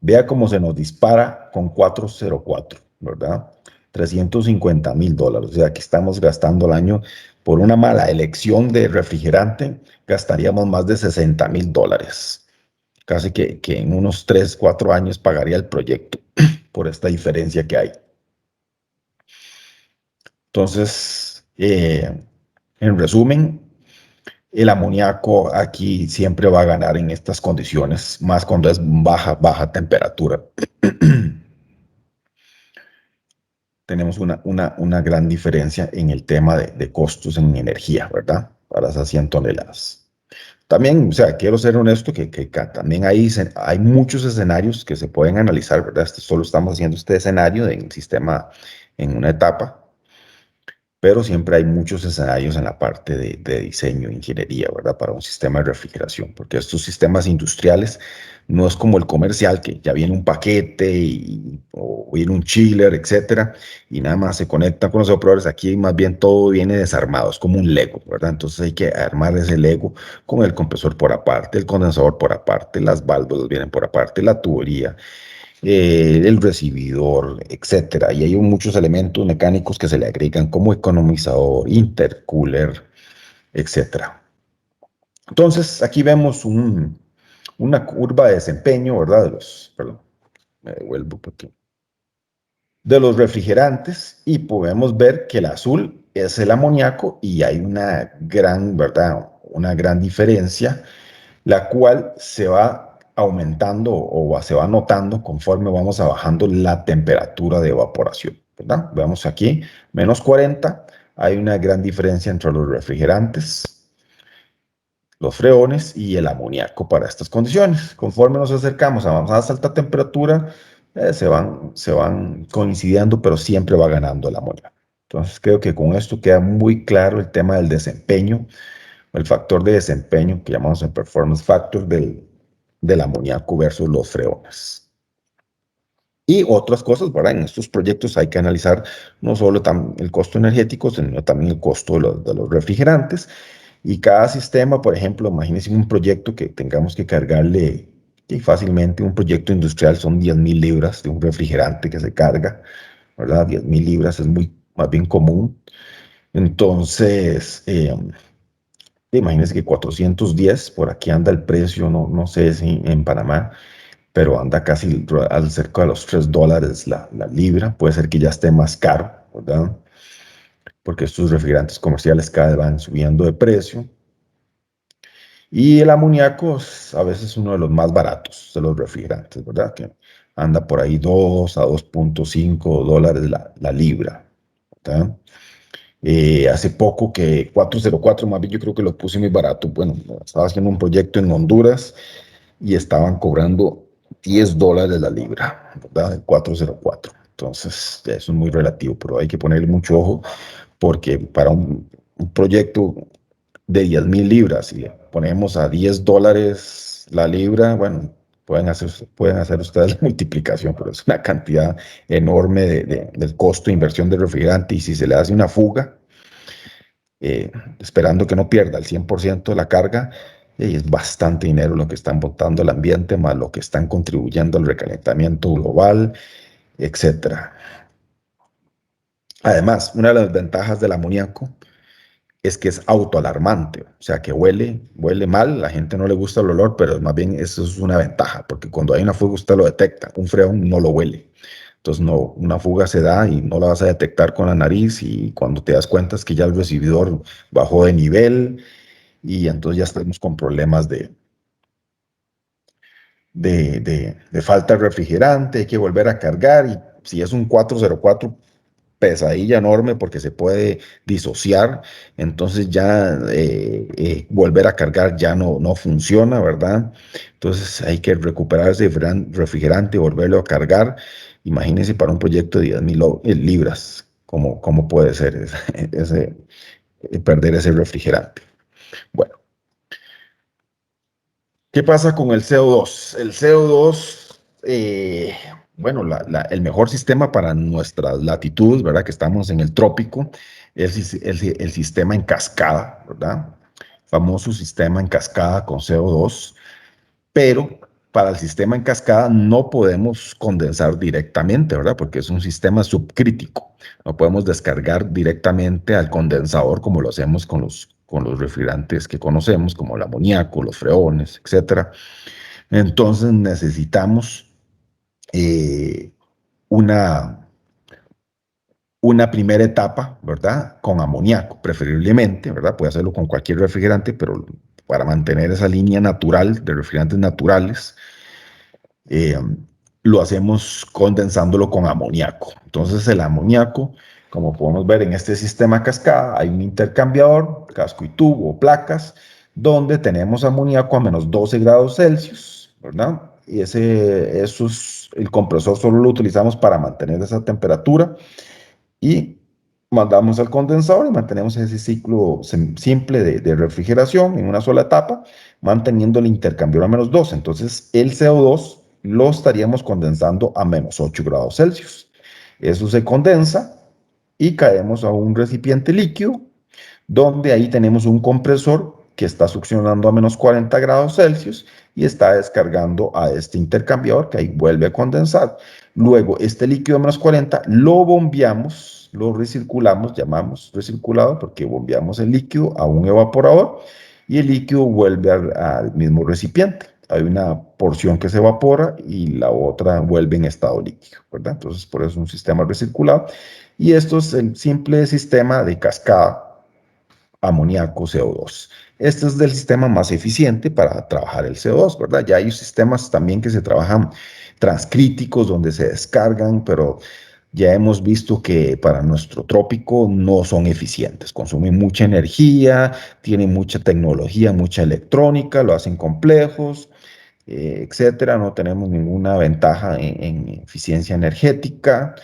Vea cómo se nos dispara con 404, ¿verdad? 350,000 dólares. O sea, que estamos gastando al año por una mala elección de refrigerante, gastaríamos más de 60,000 dólares. Casi que en unos 3, 4 años pagaría el proyecto por esta diferencia que hay. Entonces, en resumen, el amoníaco aquí siempre va a ganar en estas condiciones, más cuando es baja temperatura. Tenemos una gran diferencia en el tema de costos en energía, ¿verdad? Para esas 100 toneladas. También, o sea, quiero ser honesto que también hay muchos escenarios que se pueden analizar, ¿verdad? Solo estamos haciendo este escenario en sistema en una etapa, pero siempre hay muchos escenarios en la parte de diseño, ingeniería, ¿verdad? Para un sistema de refrigeración, porque estos sistemas industriales no es como el comercial, que ya viene un paquete o viene un chiller, etcétera, y nada más se conecta con los operadores. Aquí más bien todo viene desarmado, es como un Lego, ¿verdad? Entonces hay que armar ese Lego con el compresor por aparte, el condensador por aparte, las válvulas vienen por aparte, la tubería, el recibidor, etcétera. Y hay muchos elementos mecánicos que se le agregan como economizador, intercooler, etcétera. Entonces, aquí vemos una curva de desempeño, ¿verdad? Me devuelvo porque de los refrigerantes y podemos ver que el azul es el amoníaco y hay una gran, ¿verdad? Una gran diferencia, la cual se va aumentando o se va notando conforme vamos bajando la temperatura de evaporación, ¿verdad? Vemos aquí, menos 40, hay una gran diferencia entre los refrigerantes, los freones y el amoníaco para estas condiciones. Conforme nos acercamos a más alta temperatura, se van coincidiendo, pero siempre va ganando el amoníaco. Entonces creo que con esto queda muy claro el tema del desempeño, el factor de desempeño que llamamos el performance factor del amoníaco versus los freones. Y otras cosas, ¿verdad? En estos proyectos hay que analizar no solo el costo energético, sino también el costo de los refrigerantes. Y cada sistema, por ejemplo, imagínense un proyecto que tengamos que cargarle fácilmente, un proyecto industrial son 10,000 libras de un refrigerante que se carga, ¿verdad? 10,000 libras es más bien común. Entonces, imagínense que 410, por aquí anda el precio, no sé si en Panamá, pero anda casi cerca de los $3 la libra. Puede ser que ya esté más caro, ¿verdad? Porque estos refrigerantes comerciales cada vez van subiendo de precio. Y el amoníaco es a veces uno de los más baratos de los refrigerantes, ¿verdad? Que anda por ahí 2 a 2.5 dólares la libra, ¿verdad? Hace poco que 404, más bien yo creo que lo puse muy barato. Bueno, estaba haciendo un proyecto en Honduras y estaban cobrando 10 dólares la libra, ¿verdad? El 404. Entonces, eso es muy relativo, pero hay que ponerle mucho ojo porque para un proyecto de 10.000 libras, si le ponemos a 10 dólares la libra, bueno, pueden hacer ustedes la multiplicación, pero es una cantidad enorme del costo de inversión del refrigerante y si se le hace una fuga, esperando que no pierda el 100% de la carga, es bastante dinero lo que están botando al ambiente, más lo que están contribuyendo al recalentamiento global, etcétera. Además, una de las ventajas del amoníaco es que es autoalarmante, o sea que huele mal, la gente no le gusta el olor, pero más bien eso es una ventaja, porque cuando hay una fuga usted lo detecta, un freón no lo huele. Entonces no, una fuga se da y no la vas a detectar con la nariz y cuando te das cuenta es que ya el recibidor bajó de nivel y entonces ya estamos con problemas de falta de refrigerante, hay que volver a cargar y si es un 404 pesadilla enorme porque se puede disociar, entonces ya volver a cargar ya no funciona, ¿verdad? Entonces hay que recuperar ese refrigerante y volverlo a cargar. Imagínense para un proyecto de 10.000 libras, ¿cómo puede ser perder ese refrigerante? Bueno, ¿qué pasa con el CO2? El CO2, bueno, el mejor sistema para nuestras latitudes, ¿verdad? Que estamos en el trópico, es el sistema en cascada, ¿verdad? Famoso sistema en cascada con CO2, pero para el sistema en cascada no podemos condensar directamente, ¿verdad? Porque es un sistema subcrítico. No podemos descargar directamente al condensador como lo hacemos con los refrigerantes que conocemos, como el amoníaco, los freones, etcétera. Entonces necesitamos eh, una, una primera etapa, ¿verdad? Con amoníaco, preferiblemente, ¿verdad? Puede hacerlo con cualquier refrigerante, pero para mantener esa línea natural de refrigerantes naturales, eh, lo hacemos condensándolo con amoníaco. Entonces el amoníaco, como podemos ver en este sistema cascada, hay un intercambiador, casco y tubo, placas, donde tenemos amoníaco a menos 12 grados Celsius, ¿verdad? Y el compresor solo lo utilizamos para mantener esa temperatura y mandamos al condensador y mantenemos ese ciclo simple de refrigeración en una sola etapa, manteniendo el intercambiador a menos 12. Entonces, el CO2 lo estaríamos condensando a menos 8 grados Celsius. Eso se condensa y caemos a un recipiente líquido, donde ahí tenemos un compresor que está succionando a menos 40 grados Celsius y está descargando a este intercambiador que ahí vuelve a condensar. Luego, este líquido a menos 40 lo bombeamos, lo recirculamos, llamamos recirculado porque bombeamos el líquido a un evaporador y el líquido vuelve al mismo recipiente. Hay una porción que se evapora y la otra vuelve en estado líquido, ¿verdad? Entonces, por eso es un sistema recirculado. Y esto es el simple sistema de cascada amoníaco CO2. Este es del sistema más eficiente para trabajar el CO2, ¿verdad? Ya hay sistemas también que se trabajan transcríticos donde se descargan, pero ya hemos visto que para nuestro trópico no son eficientes, consumen mucha energía, tienen mucha tecnología, mucha electrónica, lo hacen complejos, etcétera. No tenemos ninguna ventaja en eficiencia energética.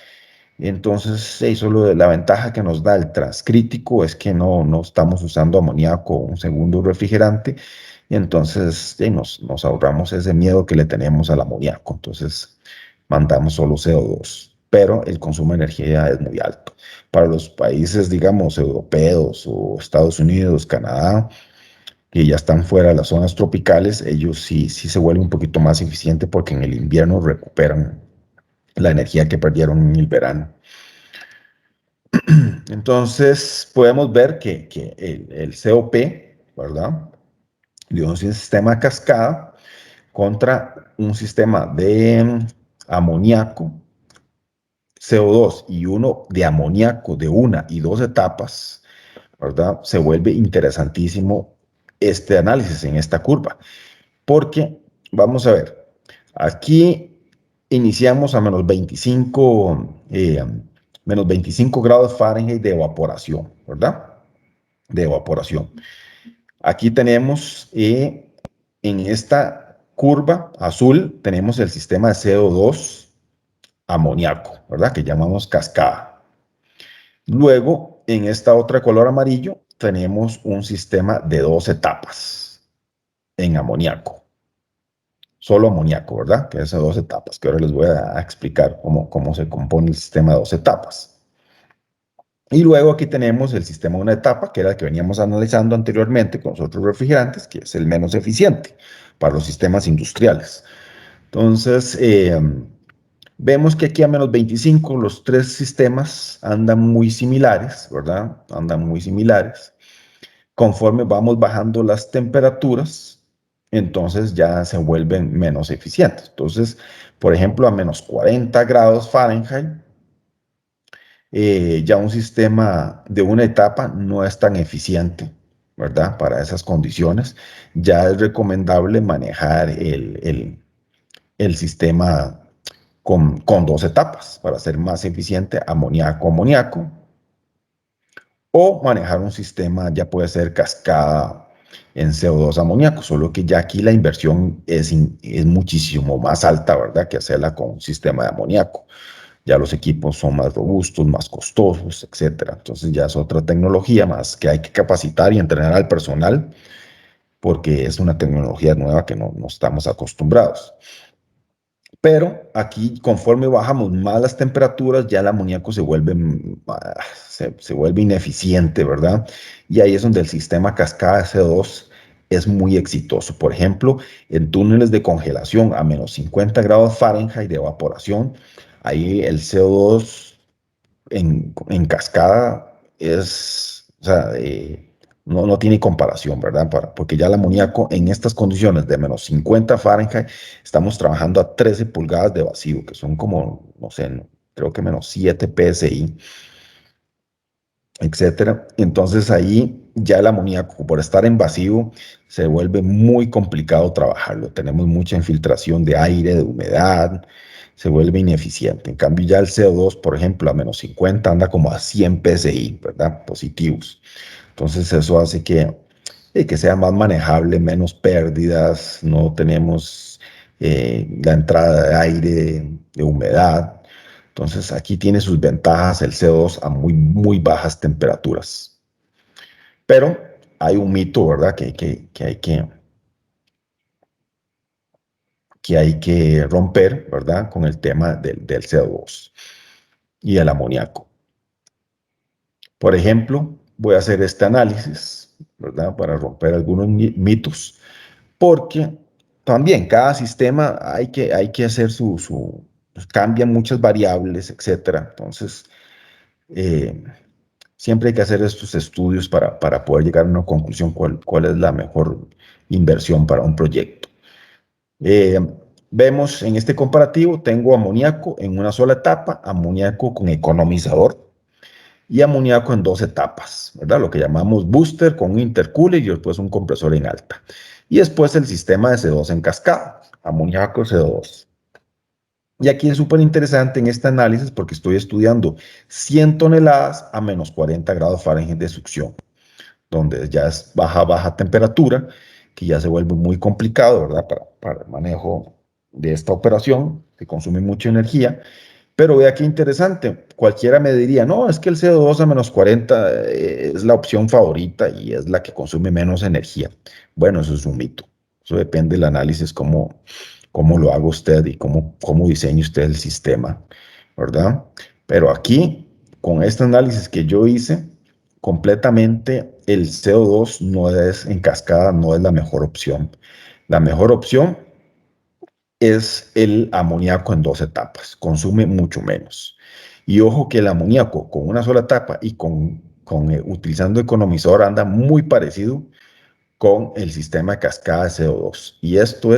Entonces, solo la ventaja que nos da el transcrítico es que no estamos usando amoníaco, un segundo refrigerante, y entonces nos ahorramos ese miedo que le tenemos al amoníaco. Entonces, mandamos solo CO2, pero el consumo de energía es muy alto. Para los países, digamos, europeos o Estados Unidos, Canadá, que ya están fuera de las zonas tropicales, ellos sí se vuelven un poquito más eficientes porque en el invierno recuperan la energía que perdieron en el verano. Entonces, podemos ver que el COP, ¿verdad? De un sistema cascada contra un sistema de amoníaco, CO2 y uno de amoníaco de una y dos etapas, ¿verdad? Se vuelve interesantísimo este análisis en esta curva. Porque, vamos a ver, aquí iniciamos a menos 25 grados Fahrenheit de evaporación, ¿verdad? De evaporación. Aquí tenemos, en esta curva azul, tenemos el sistema de CO2 amoníaco, ¿verdad? Que llamamos cascada. Luego, en esta otra color amarillo, tenemos un sistema de 2 etapas en amoníaco. Solo amoníaco, ¿verdad? Que es de 2 etapas, que ahora les voy a explicar cómo se compone el sistema de 2 etapas. Y luego aquí tenemos el sistema de una etapa, que era el que veníamos analizando anteriormente con los otros refrigerantes, que es el menos eficiente para los sistemas industriales. Entonces, vemos que aquí a menos 25 los 3 sistemas andan muy similares, ¿verdad? Andan muy similares. Conforme vamos bajando las temperaturas, entonces ya se vuelven menos eficientes. Entonces, por ejemplo, a menos 40 grados Fahrenheit, ya un sistema de una etapa no es tan eficiente, ¿verdad? Para esas condiciones. Ya es recomendable manejar el sistema con 2 etapas para ser más eficiente, amoníaco-amoníaco. O manejar un sistema, ya puede ser cascada en CO2 amoníaco, solo que ya aquí la inversión es muchísimo más alta, ¿verdad? Que hacerla con un sistema de amoníaco. Ya los equipos son más robustos, más costosos, etcétera. Entonces ya es otra tecnología más que hay que capacitar y entrenar al personal porque es una tecnología nueva que no estamos acostumbrados. Pero aquí, conforme bajamos más las temperaturas, ya el amoníaco se vuelve ineficiente, ¿verdad? Y ahí es donde el sistema cascada de CO2 es muy exitoso. Por ejemplo, en túneles de congelación a menos 50 grados Fahrenheit de evaporación, ahí el CO2 en cascada es, o sea, no tiene comparación, ¿verdad? Porque ya el amoníaco en estas condiciones de menos 50 Fahrenheit, estamos trabajando a 13 pulgadas de vacío, que son como, no sé, creo que menos 7 PSI, etcétera. Entonces ahí ya el amoníaco, por estar en vacío, se vuelve muy complicado trabajarlo. Tenemos mucha infiltración de aire, de humedad, se vuelve ineficiente. En cambio ya el CO2, por ejemplo, a menos 50 anda como a 100 PSI, ¿verdad? Positivos. Entonces eso hace que sea más manejable, menos pérdidas, no tenemos la entrada de aire, de humedad. Entonces aquí tiene sus ventajas el CO2 a muy, muy bajas temperaturas. Pero hay un mito, ¿verdad? Que hay que romper, ¿verdad? Con el tema del CO2 y el amoníaco. Por ejemplo, voy a hacer este análisis, ¿verdad? Para romper algunos mitos, porque también cada sistema hay que hacer cambian muchas variables, etcétera. Entonces, siempre hay que hacer estos estudios para poder llegar a una conclusión cuál es la mejor inversión para un proyecto. Vemos en este comparativo, tengo amoníaco en una sola etapa, amoníaco con economizador y amoníaco en 2 etapas, ¿verdad? Lo que llamamos booster con un intercooler y después un compresor en alta. Y después el sistema de CO2 en cascada, amoníaco CO2. Y aquí es súper interesante en este análisis porque estoy estudiando 100 toneladas a menos 40 grados Fahrenheit de succión, donde ya es baja temperatura, que ya se vuelve muy complicado, ¿verdad? Para el manejo de esta operación, que consume mucha energía. Pero vea qué interesante, cualquiera me diría, no, es que el CO2 a menos 40 es la opción favorita y es la que consume menos energía. Bueno, eso es un mito. Eso depende del análisis, cómo lo haga usted y cómo diseñe usted el sistema, ¿verdad? Pero aquí, con este análisis que yo hice, completamente el CO2 no es en cascada, no es la mejor opción. La mejor opción es el amoníaco en 2 etapas, consume mucho menos. Y ojo que el amoníaco con una sola etapa y utilizando economizador anda muy parecido con el sistema de cascada de CO2. Y esto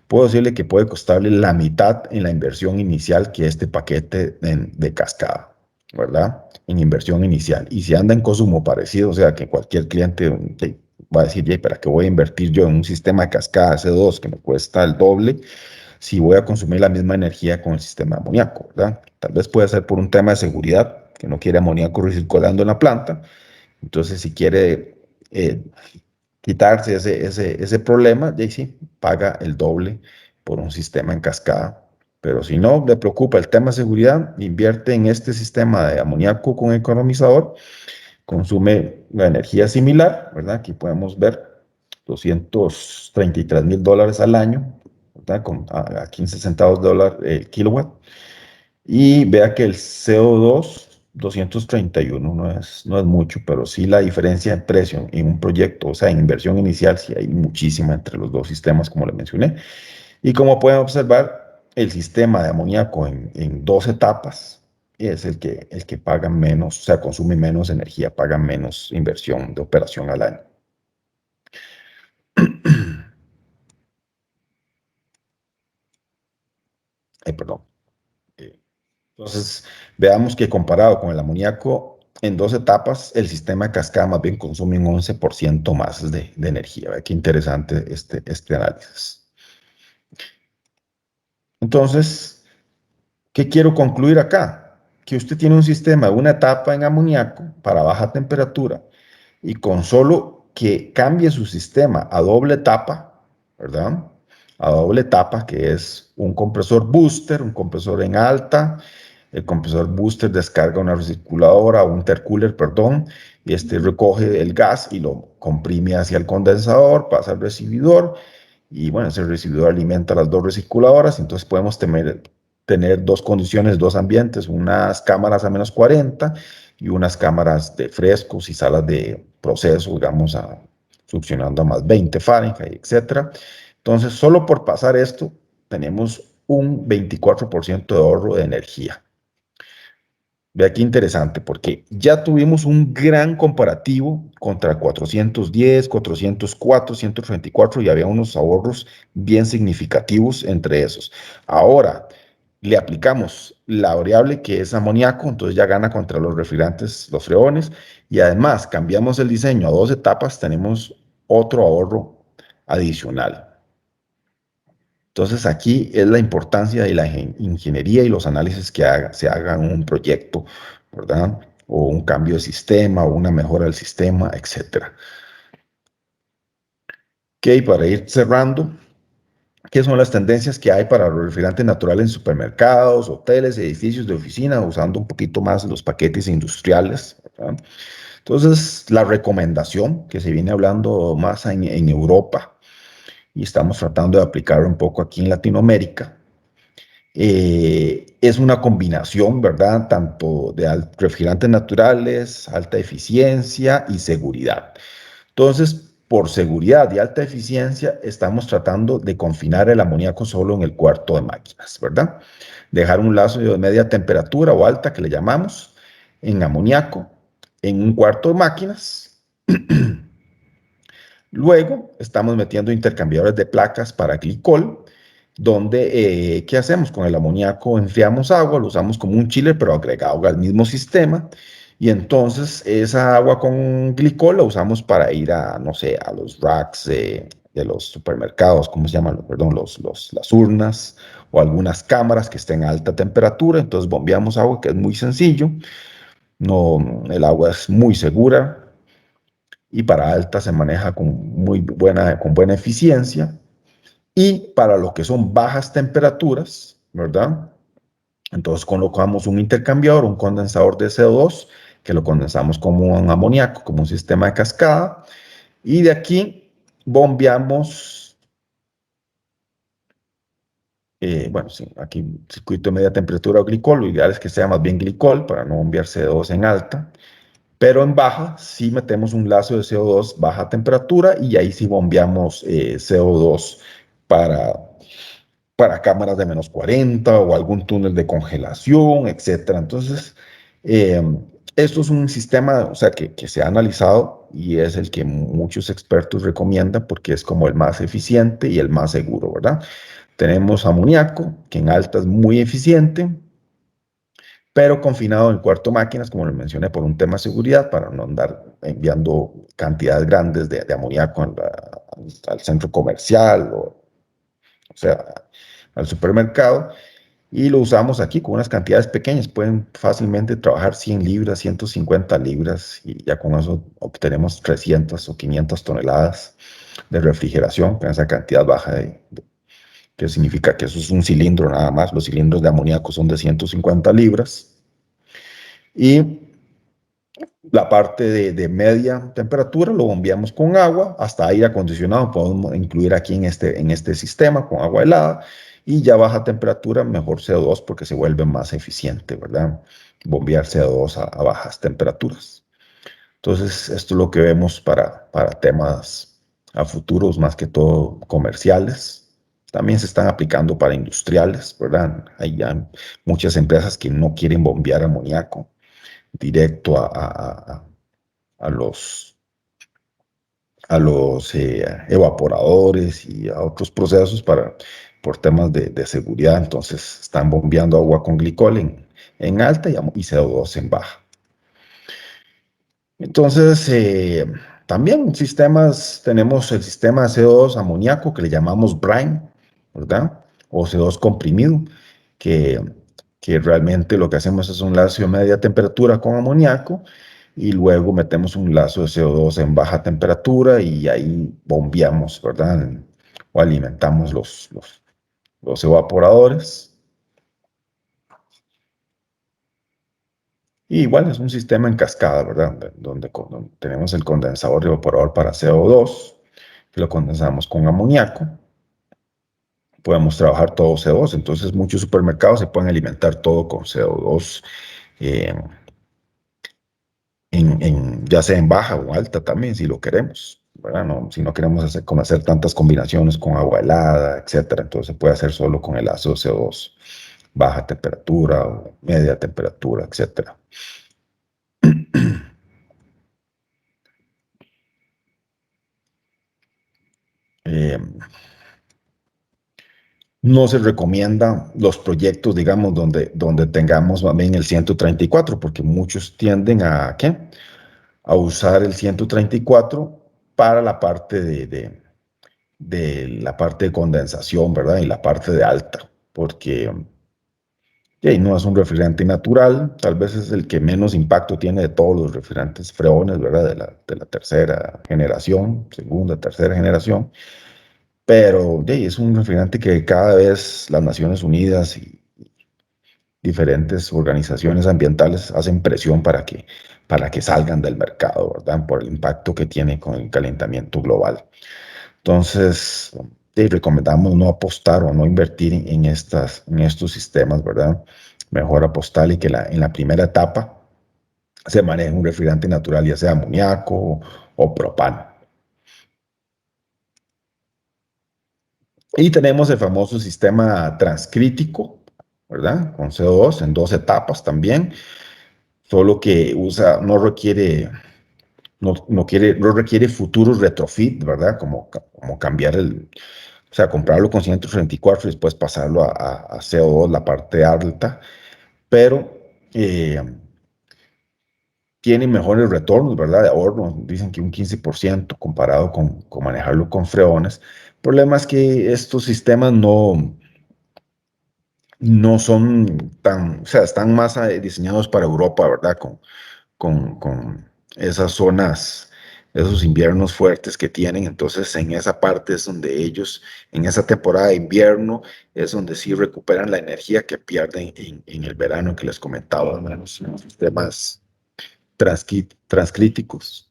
puedo decirle que puede costarle la mitad en la inversión inicial que este paquete de cascada, ¿verdad? En inversión inicial. Y si anda en consumo parecido, o sea que cualquier cliente va a decir, ¿para qué voy a invertir yo en un sistema de cascada de CO2 que me cuesta el doble si voy a consumir la misma energía con el sistema de amoníaco, ¿verdad? Tal vez puede ser por un tema de seguridad, que no quiere amoníaco recirculando en la planta. Entonces, si quiere quitarse ese problema, ya sí, paga el doble por un sistema en cascada. Pero si no le preocupa el tema de seguridad, invierte en este sistema de amoníaco con economizador, consume la energía similar, ¿verdad? Aquí podemos ver $233,000 al año, ¿verdad? A 15 centavos de dólar el kilowatt. Y vea que el CO2, 231, no es mucho, pero sí la diferencia en precio en un proyecto, o sea, en inversión inicial, sí hay muchísima entre los dos sistemas, como le mencioné. Y como pueden observar, el sistema de amoníaco en 2 etapas es el que paga menos, o sea, consume menos energía, paga menos inversión de operación al año. Perdón. Entonces, veamos que comparado con el amoníaco, en 2 etapas, el sistema de cascada más bien consume un 11% más de energía. ¿Ve? Qué interesante este análisis. Entonces, ¿qué quiero concluir acá? Que usted tiene un sistema de una etapa en amoníaco para baja temperatura y con solo que cambie su sistema a doble etapa, ¿verdad? A doble etapa, que es un compresor booster, un compresor en alta. El compresor booster descarga una recirculadora, un intercooler, perdón, y este recoge el gas y lo comprime hacia el condensador, pasa al recibidor, y bueno, ese recibidor alimenta las 2 recirculadoras. Entonces podemos tener 2 condiciones, 2 ambientes, unas cámaras a -40 y unas cámaras de frescos y salas de proceso, digamos, succionando a +20 Fahrenheit, etc. Entonces, solo por pasar esto, tenemos un 24% de ahorro de energía. Vea qué interesante, porque ya tuvimos un gran comparativo contra 410, 404, 134 y había unos ahorros bien significativos entre esos. Ahora le aplicamos la variable que es amoníaco, entonces ya gana contra los refrigerantes, los freones, y además cambiamos el diseño a 2 etapas, tenemos otro ahorro adicional. Entonces aquí es la importancia de la ingeniería y los análisis que se hagan en un proyecto, ¿verdad? O un cambio de sistema, o una mejora del sistema, etc. Ok, para ir cerrando, ¿qué son las tendencias que hay para los refrigerantes naturales en supermercados, hoteles, edificios de oficina, usando un poquito más los paquetes industriales, ¿verdad? Entonces, la recomendación que se viene hablando más en Europa, y estamos tratando de aplicarlo un poco aquí en Latinoamérica, es una combinación, ¿verdad? Tanto de refrigerantes naturales, alta eficiencia y seguridad. Entonces, por seguridad y alta eficiencia, estamos tratando de confinar el amoníaco solo en el cuarto de máquinas, ¿verdad? Dejar un lazo de media temperatura o alta, que le llamamos, en amoníaco, en un cuarto de máquinas. Luego, estamos metiendo intercambiadores de placas para glicol, donde, ¿qué hacemos? Con el amoníaco enfriamos agua, lo usamos como un chiller, pero agregado al mismo sistema, y entonces esa agua con glicol la usamos para ir a, no sé, a los racks de los supermercados, ¿cómo se llaman? Perdón, las urnas, o algunas cámaras que estén a alta temperatura. Entonces bombeamos agua, que es muy sencillo, el agua es muy segura, y para alta se maneja con buena eficiencia. Y para lo que son bajas temperaturas, ¿verdad? Entonces colocamos un intercambiador, un condensador de CO2, que lo condensamos como un amoníaco, como un sistema de cascada, y de aquí bombeamos, bueno, sí, aquí circuito de media temperatura o glicol, lo ideal es que sea más bien glicol para no bombear CO2 en alta. Pero en baja sí metemos un lazo de CO2 baja temperatura, y ahí sí bombeamos CO2 para cámaras de -40 o algún túnel de congelación, etc. Entonces, esto es un sistema, o sea, que se ha analizado y es el que muchos expertos recomiendan porque es como el más eficiente y el más seguro, ¿verdad? Tenemos amoníaco, que en alta es muy eficiente. pero confinado en el cuarto de máquinas, como lo mencioné, por un tema de seguridad, para no andar enviando cantidades grandes de amoníaco al centro comercial o sea, al supermercado. Y lo usamos aquí con unas cantidades pequeñas. Pueden fácilmente trabajar 100 libras, 150 libras, y ya con eso obtenemos 300 o 500 toneladas de refrigeración, con esa cantidad baja que significa que eso es un cilindro nada más. Los cilindros de amoníaco son de 150 libras. Y la parte de media temperatura lo bombeamos con agua, hasta aire acondicionado podemos incluir aquí en este sistema con agua helada, y ya baja temperatura, mejor CO2 porque se vuelve más eficiente, ¿verdad? Bombear CO2 a bajas temperaturas. Entonces, esto es lo que vemos para temas a futuros, más que todo comerciales. También se están aplicando para industriales, ¿verdad? Hay ya muchas empresas que no quieren bombear amoníaco directo a los evaporadores y a otros procesos por temas de seguridad. Entonces están bombeando agua con glicol en alta y CO2 en baja. Entonces, también tenemos el sistema de CO2 amoníaco que le llamamos brine, ¿verdad? O CO2 comprimido, que realmente lo que hacemos es un lazo a media temperatura con amoníaco, y luego metemos un lazo de CO2 en baja temperatura y ahí bombeamos, ¿verdad? O alimentamos los evaporadores. Y igual es un sistema en cascada, ¿verdad? Donde tenemos el condensador y evaporador para CO2, que lo condensamos con amoníaco. Podemos trabajar todo CO2, entonces muchos supermercados se pueden alimentar todo con CO2, ya sea en baja o alta también, si lo queremos, ¿verdad? No, si no queremos hacer tantas combinaciones con agua helada, etcétera, entonces se puede hacer solo con el ácido CO2, baja temperatura o media temperatura, etcétera. No se recomienda los proyectos, digamos, donde tengamos más bien el 134, porque muchos tienden ¿qué? A usar el 134 para la parte la parte de condensación, ¿verdad? Y la parte de alta, porque no es un refrigerante natural, tal vez es el que menos impacto tiene de todos los refrigerantes freones, ¿verdad? De la tercera generación, segunda, tercera generación. Pero es un refrigerante que cada vez las Naciones Unidas y diferentes organizaciones ambientales hacen presión para que salgan del mercado, ¿verdad? Por el impacto que tiene con el calentamiento global. Entonces, recomendamos no apostar o no invertir en estos sistemas, ¿verdad? Mejor apostar y que en la primera etapa se maneje un refrigerante natural, ya sea amoníaco o propano. Y tenemos el famoso sistema transcrítico, ¿verdad? Con CO2 en 2 etapas también, solo que no requiere futuros retrofit, ¿verdad? Como cambiar o sea, comprarlo con 134 y después pasarlo a CO2, la parte alta, pero tiene mejores retornos, ¿verdad? De ahorro, dicen que un 15% comparado con manejarlo con freones. El problema es que estos sistemas no son o sea, están más diseñados para Europa, ¿verdad? Con esas zonas, esos inviernos fuertes que tienen. Entonces, en esa parte es donde ellos, en esa temporada de invierno, es donde sí recuperan la energía que pierden en el verano que les comentaba, en los sistemas transcríticos.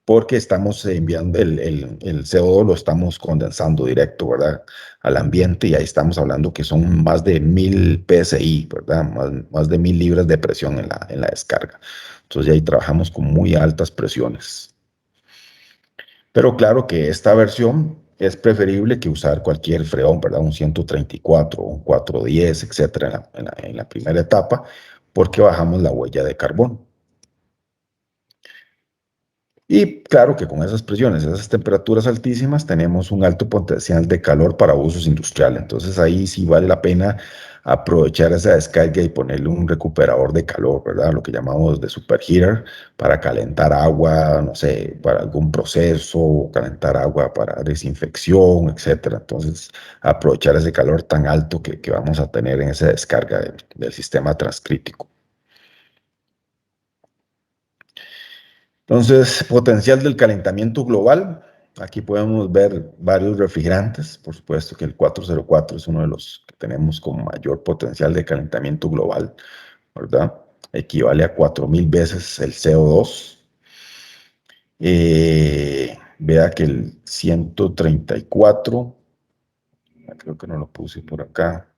Porque estamos enviando el CO2, lo estamos condensando directo, ¿verdad? Al ambiente, y ahí estamos hablando que son más de 1000 PSI, ¿verdad? Más de 1000 libras de presión en la descarga. Entonces ahí trabajamos con muy altas presiones. Pero claro que esta versión es preferible que usar cualquier freón, ¿verdad? Un 134, un 410, etcétera, en la primera etapa, porque bajamos la huella de carbono. Y claro que con esas presiones, esas temperaturas altísimas, tenemos un alto potencial de calor para usos industriales. Entonces ahí sí vale la pena aprovechar esa descarga y ponerle un recuperador de calor, ¿verdad? Lo que llamamos de superheater, para calentar agua, no sé, para algún proceso, o calentar agua para desinfección, etcétera. Entonces, aprovechar ese calor tan alto que vamos a tener en esa descarga del sistema transcrítico. Entonces, potencial del calentamiento global. Aquí podemos ver varios refrigerantes. Por supuesto que el 404 es uno de los que tenemos con mayor potencial de calentamiento global, ¿verdad? Equivale a 4000 veces el CO2. Vea que el 134, creo que no lo puse por acá.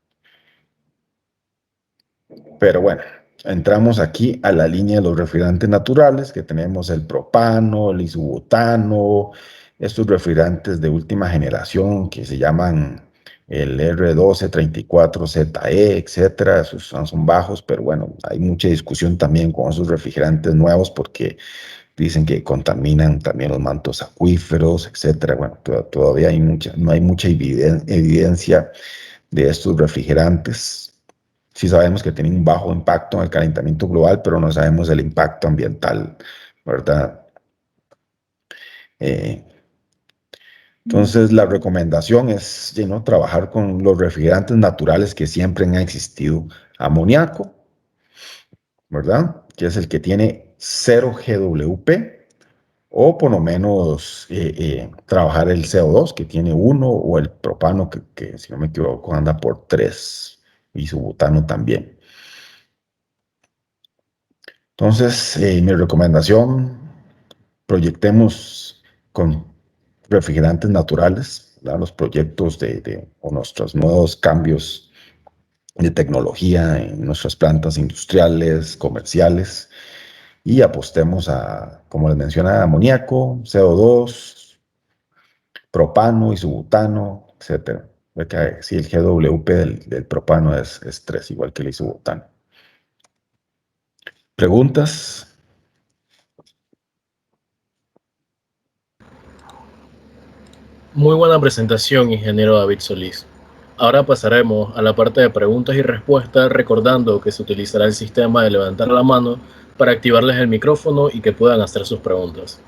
Pero bueno, entramos aquí a la línea de los refrigerantes naturales, que tenemos el propano, el isobutano, estos refrigerantes de última generación que se llaman el R1234ZE, etcétera. Esos son bajos, pero bueno, hay mucha discusión también con esos refrigerantes nuevos porque dicen que contaminan también los mantos acuíferos, etcétera. Bueno, todavía no hay mucha evidencia de estos refrigerantes. Sí sabemos que tienen un bajo impacto en el calentamiento global, pero no sabemos el impacto ambiental, ¿verdad? Entonces, la recomendación es trabajar con los refrigerantes naturales que siempre han existido. Amoníaco, ¿verdad? Que es el que tiene 0 GWP, o por lo menos trabajar el CO2, que tiene 1, o el propano, que si no me equivoco anda por 3, y su butano también. Entonces, mi recomendación, proyectemos con refrigerantes naturales, ¿verdad? Los proyectos o nuestros nuevos cambios de tecnología en nuestras plantas industriales, comerciales, y apostemos a, como les mencionaba, amoníaco, CO2, propano, isobutano, etc. Ve que sí, el GWP del propano es 3, igual que el isobutano. ¿Preguntas? Muy buena presentación, ingeniero David Solís. Ahora pasaremos a la parte de preguntas y respuestas, recordando que se utilizará el sistema de levantar la mano para activarles el micrófono y que puedan hacer sus preguntas.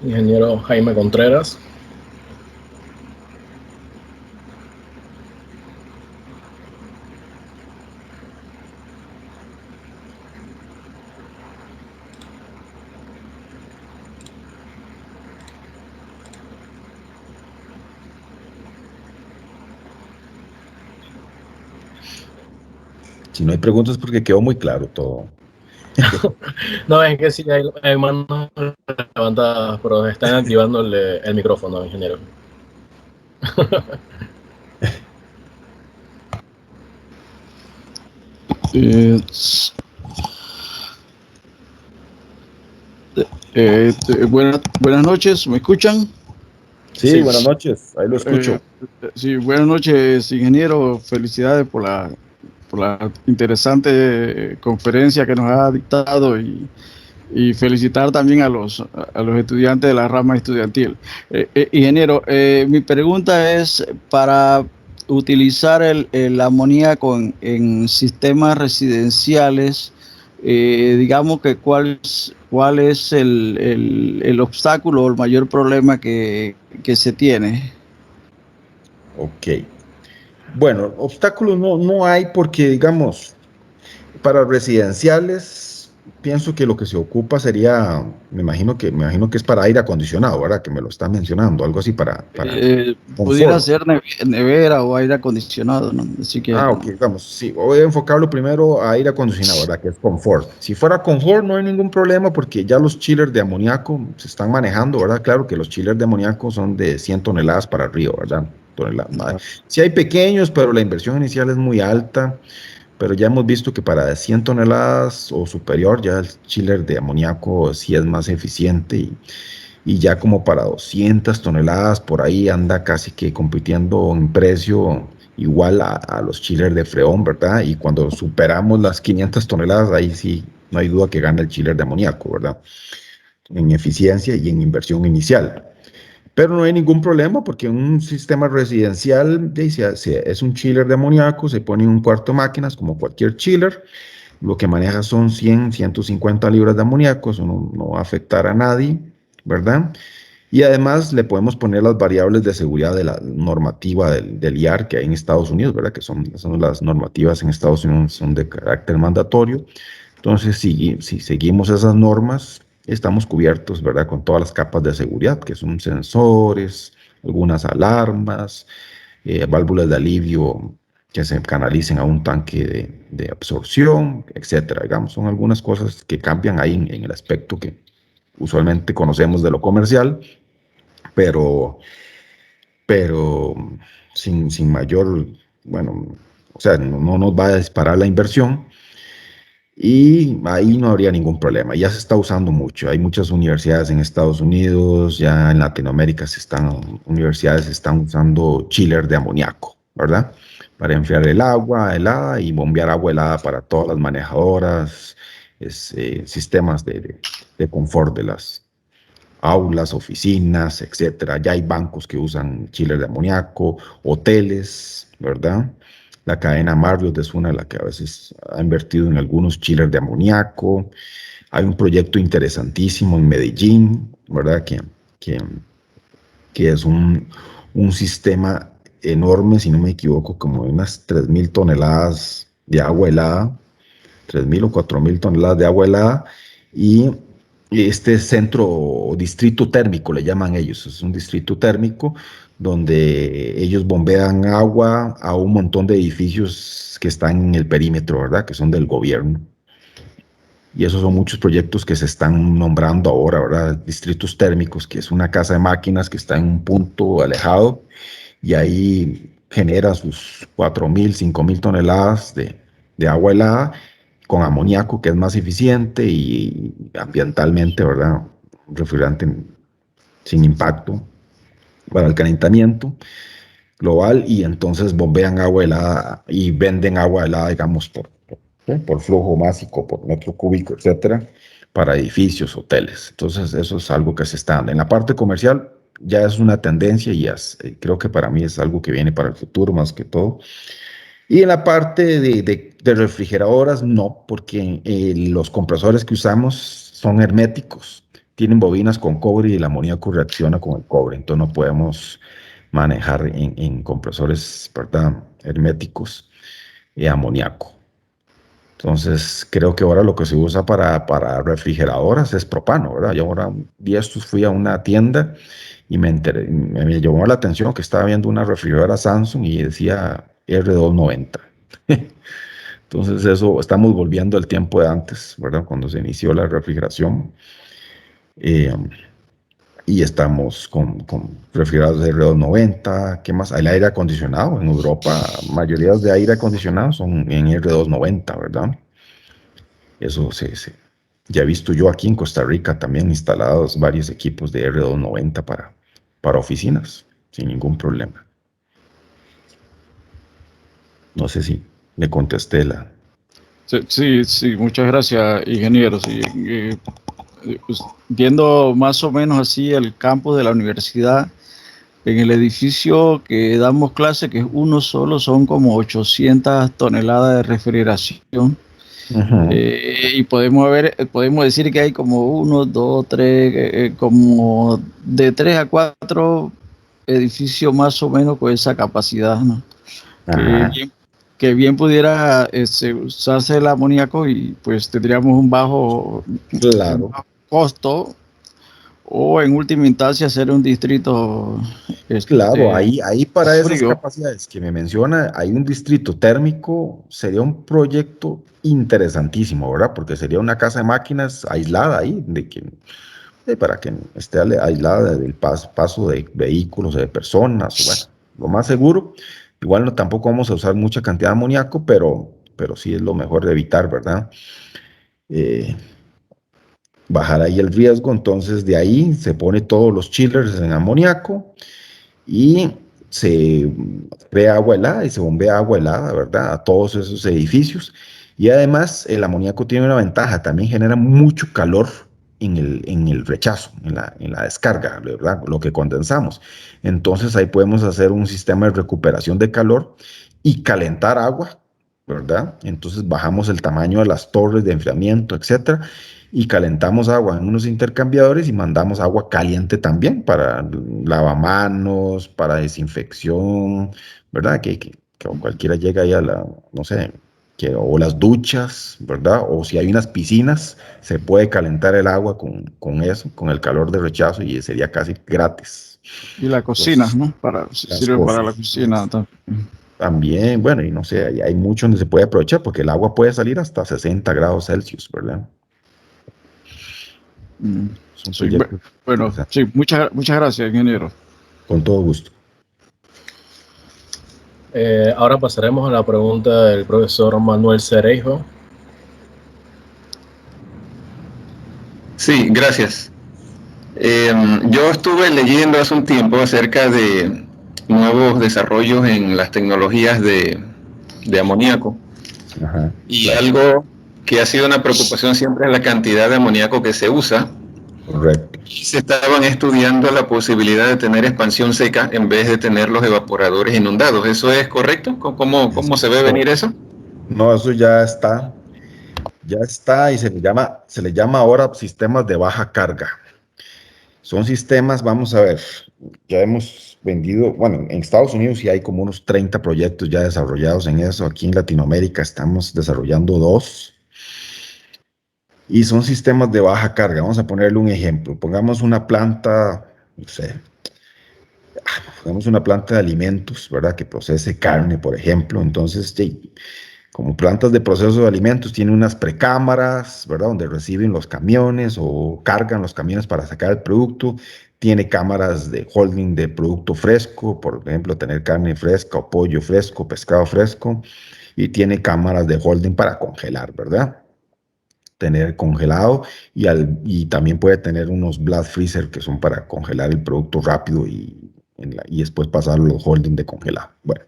Ingeniero Jaime Contreras. Si no hay preguntas, porque quedó muy claro todo. No, es que sí hay manos levantadas, pero están activándole el micrófono, ingeniero. Buenas noches, ¿me escuchan? Sí, buenas noches, ahí lo escucho. Sí, buenas noches, ingeniero. Felicidades por la interesante conferencia que nos ha dictado y felicitar también a los estudiantes de la rama estudiantil. Ingeniero, mi pregunta es para utilizar el amoníaco en sistemas residenciales. Digamos que cuál es el obstáculo o el mayor problema que se tiene. Ok. Bueno, obstáculos no hay porque, digamos, para residenciales, pienso que lo que se ocupa sería, me imagino que es para aire acondicionado, ¿verdad? Que me lo está mencionando, algo así para Pudiera ser nevera o aire acondicionado, ¿no? Así que, ok, vamos, sí, voy a enfocarlo primero a aire acondicionado, ¿verdad? Que es confort. Si fuera confort no hay ningún problema porque ya los chillers de amoníaco se están manejando, ¿verdad? Claro que los chillers de amoníaco son de 100 toneladas para arriba, ¿verdad? Si hay pequeños, pero la inversión inicial es muy alta. pero ya hemos visto que para 100 toneladas o superior ya el chiller de amoníaco sí es más eficiente y ya como para 200 toneladas por ahí anda casi que compitiendo en precio igual a los chillers de freón, ¿verdad? Y cuando superamos las 500 toneladas, ahí sí no hay duda que gana el chiller de amoníaco, ¿verdad? En eficiencia y en inversión inicial. Pero no hay ningún problema porque en un sistema residencial es un chiller de amoníaco, se pone en un cuarto de máquinas como cualquier chiller, lo que maneja son 100, 150 libras de amoníaco, eso no va a afectar a nadie, ¿verdad? Y además le podemos poner las variables de seguridad de la normativa del IAR que hay en Estados Unidos, ¿verdad? Que son las normativas en Estados Unidos, son de carácter mandatorio. Entonces, si seguimos esas normas, estamos cubiertos, ¿verdad? Con todas las capas de seguridad, que son sensores, algunas alarmas, válvulas de alivio que se canalicen a un tanque de absorción, etcétera. Digamos, son algunas cosas que cambian ahí en el aspecto que usualmente conocemos de lo comercial, pero sin mayor, bueno, o sea, no nos va a disparar la inversión y ahí no habría ningún problema. Ya se está usando mucho. Hay muchas universidades en Estados Unidos, ya en Latinoamérica universidades están usando chiller de amoníaco, ¿verdad? Para enfriar el agua helada y bombear agua helada para todas las manejadoras, sistemas de confort de las aulas, oficinas, etcétera. Ya hay bancos que usan chiller de amoníaco, hoteles, ¿verdad? La cadena Marriott es una de las que a veces ha invertido en algunos chillers de amoníaco. Hay un proyecto interesantísimo en Medellín, ¿verdad? Que es un sistema enorme, si no me equivoco, como de unas 3.000 toneladas de agua helada, 3.000 o 4.000 toneladas de agua helada, y este distrito térmico, le llaman ellos, es un distrito térmico donde ellos bombean agua a un montón de edificios que están en el perímetro, ¿verdad? Que son del gobierno. Y esos son muchos proyectos que se están nombrando ahora, ¿verdad? Distritos térmicos, que es una casa de máquinas que está en un punto alejado y ahí genera sus 4.000, 5.000 toneladas de agua helada con amoníaco, que es más eficiente y ambientalmente, ¿verdad? Un refrigerante sin impacto para el calentamiento global, y entonces bombean agua helada y venden agua helada, digamos, por flujo másico, por metro cúbico, etcétera, para edificios, hoteles. Entonces, eso es algo que se está dando. En la parte comercial ya es una tendencia y creo que para mí es algo que viene para el futuro más que todo. Y en la parte de refrigeradoras, no, porque los compresores que usamos son herméticos, tienen bobinas con cobre y el amoníaco reacciona con el cobre, entonces no podemos manejar en compresores, ¿verdad?, herméticos amoníaco. Entonces, creo que ahora lo que se usa para refrigeradoras es propano, ¿verdad? Yo ahora un día fui a una tienda y me llamó la atención que estaba viendo una refrigeradora Samsung y decía R290. Entonces eso, estamos volviendo al tiempo de antes, ¿verdad? Cuando se inició la refrigeración. Y estamos con refrigeradores de R290. ¿Qué más? El aire acondicionado. En Europa, mayoría de aire acondicionado son en R290, ¿verdad? Eso ya he visto yo aquí en Costa Rica también instalados varios equipos de R290 para oficinas, sin ningún problema. No sé si le contesté Sí, muchas gracias, ingeniero. Sí, pues, viendo más o menos así el campus de la universidad, en el edificio que damos clase, que es uno solo, son como 800 toneladas de refrigeración. Y podemos decir que hay como 1, 2, 3, como de 3 a 4 edificios más o menos con esa capacidad, ¿no? Que bien pudiera usarse el amoníaco y pues tendríamos un bajo costo, o en última instancia hacer un distrito. Claro, ahí para esas capacidades que me menciona, hay un distrito térmico, sería un proyecto interesantísimo, ¿verdad? Porque sería una casa de máquinas aislada ahí, para que esté aislada del paso de vehículos, de personas, bueno, lo más seguro. Igual tampoco vamos a usar mucha cantidad de amoníaco, pero pero sí es lo mejor de evitar, ¿verdad? Bajar ahí el riesgo. Entonces de ahí se pone todos los chillers en amoníaco y se crea agua helada y se bombea agua helada, ¿verdad? A todos esos edificios. Y además el amoníaco tiene una ventaja, también genera mucho calor en el rechazo, en la descarga, ¿verdad? Lo que condensamos. Entonces ahí podemos hacer un sistema de recuperación de calor y calentar agua, ¿verdad? Entonces bajamos el tamaño de las torres de enfriamiento, etcétera, y calentamos agua en unos intercambiadores y mandamos agua caliente también para lavamanos, para desinfección, ¿verdad? Que cualquiera llega ahí a la, no sé, o las duchas, ¿verdad? O si hay unas piscinas, se puede calentar el agua con eso, con el calor de rechazo y sería casi gratis. Y la cocina, ¿no? Sirve para la cocina también, bueno, y no sé, hay mucho donde se puede aprovechar porque el agua puede salir hasta 60 grados Celsius, ¿verdad? Sí, bueno, sí, muchas gracias, ingeniero. Con todo gusto. Ahora pasaremos a la pregunta del profesor Manuel Cereijo. Sí, gracias. Yo estuve leyendo hace un tiempo acerca de nuevos desarrollos en las tecnologías de amoníaco. Ajá, y algo que ha sido una preocupación siempre es la cantidad de amoníaco que se usa. Correcto. Y se estaban estudiando la posibilidad de tener expansión seca en vez de tener los evaporadores inundados. ¿Eso es correcto? ¿Cómo se ve venir eso? No, eso ya está y se le llama ahora sistemas de baja carga. Son sistemas, vamos a ver, ya hemos vendido, bueno, en Estados Unidos sí hay como unos 30 proyectos ya desarrollados en eso. Aquí en Latinoamérica estamos desarrollando 2. Y son sistemas de baja carga. Vamos a ponerle un ejemplo. Pongamos una planta, no sé, pongamos una planta de alimentos, ¿verdad? Que procese carne, por ejemplo. Entonces, sí, como plantas de proceso de alimentos, tiene unas precámaras, ¿verdad? Donde reciben los camiones o cargan los camiones para sacar el producto. Tiene cámaras de holding de producto fresco, por ejemplo, tener carne fresca o pollo fresco, pescado fresco. Y tiene cámaras de holding para congelar, ¿verdad? Tener congelado y también puede tener unos blast freezer que son para congelar el producto rápido y después pasarlo a los holding de congelado. Bueno,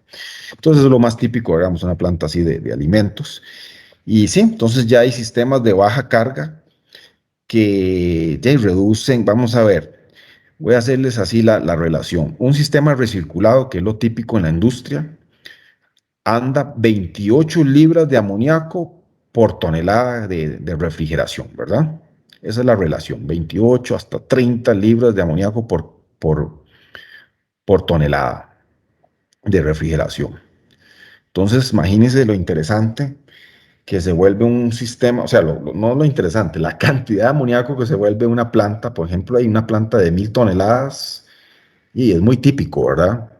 entonces es lo más típico, digamos, una planta así de alimentos. Y sí, entonces ya hay sistemas de baja carga que ya reducen, vamos a ver, voy a hacerles así la relación. Un sistema recirculado, que es lo típico en la industria, anda 28 libras de amoníaco por tonelada de refrigeración, ¿verdad? Esa es la relación, 28 hasta 30 libras de amoníaco por tonelada de refrigeración. Entonces, imagínense lo interesante que se vuelve un sistema, o sea, no lo interesante, la cantidad de amoníaco que se vuelve una planta. Por ejemplo, hay una planta de 1000 toneladas y es muy típico, ¿verdad?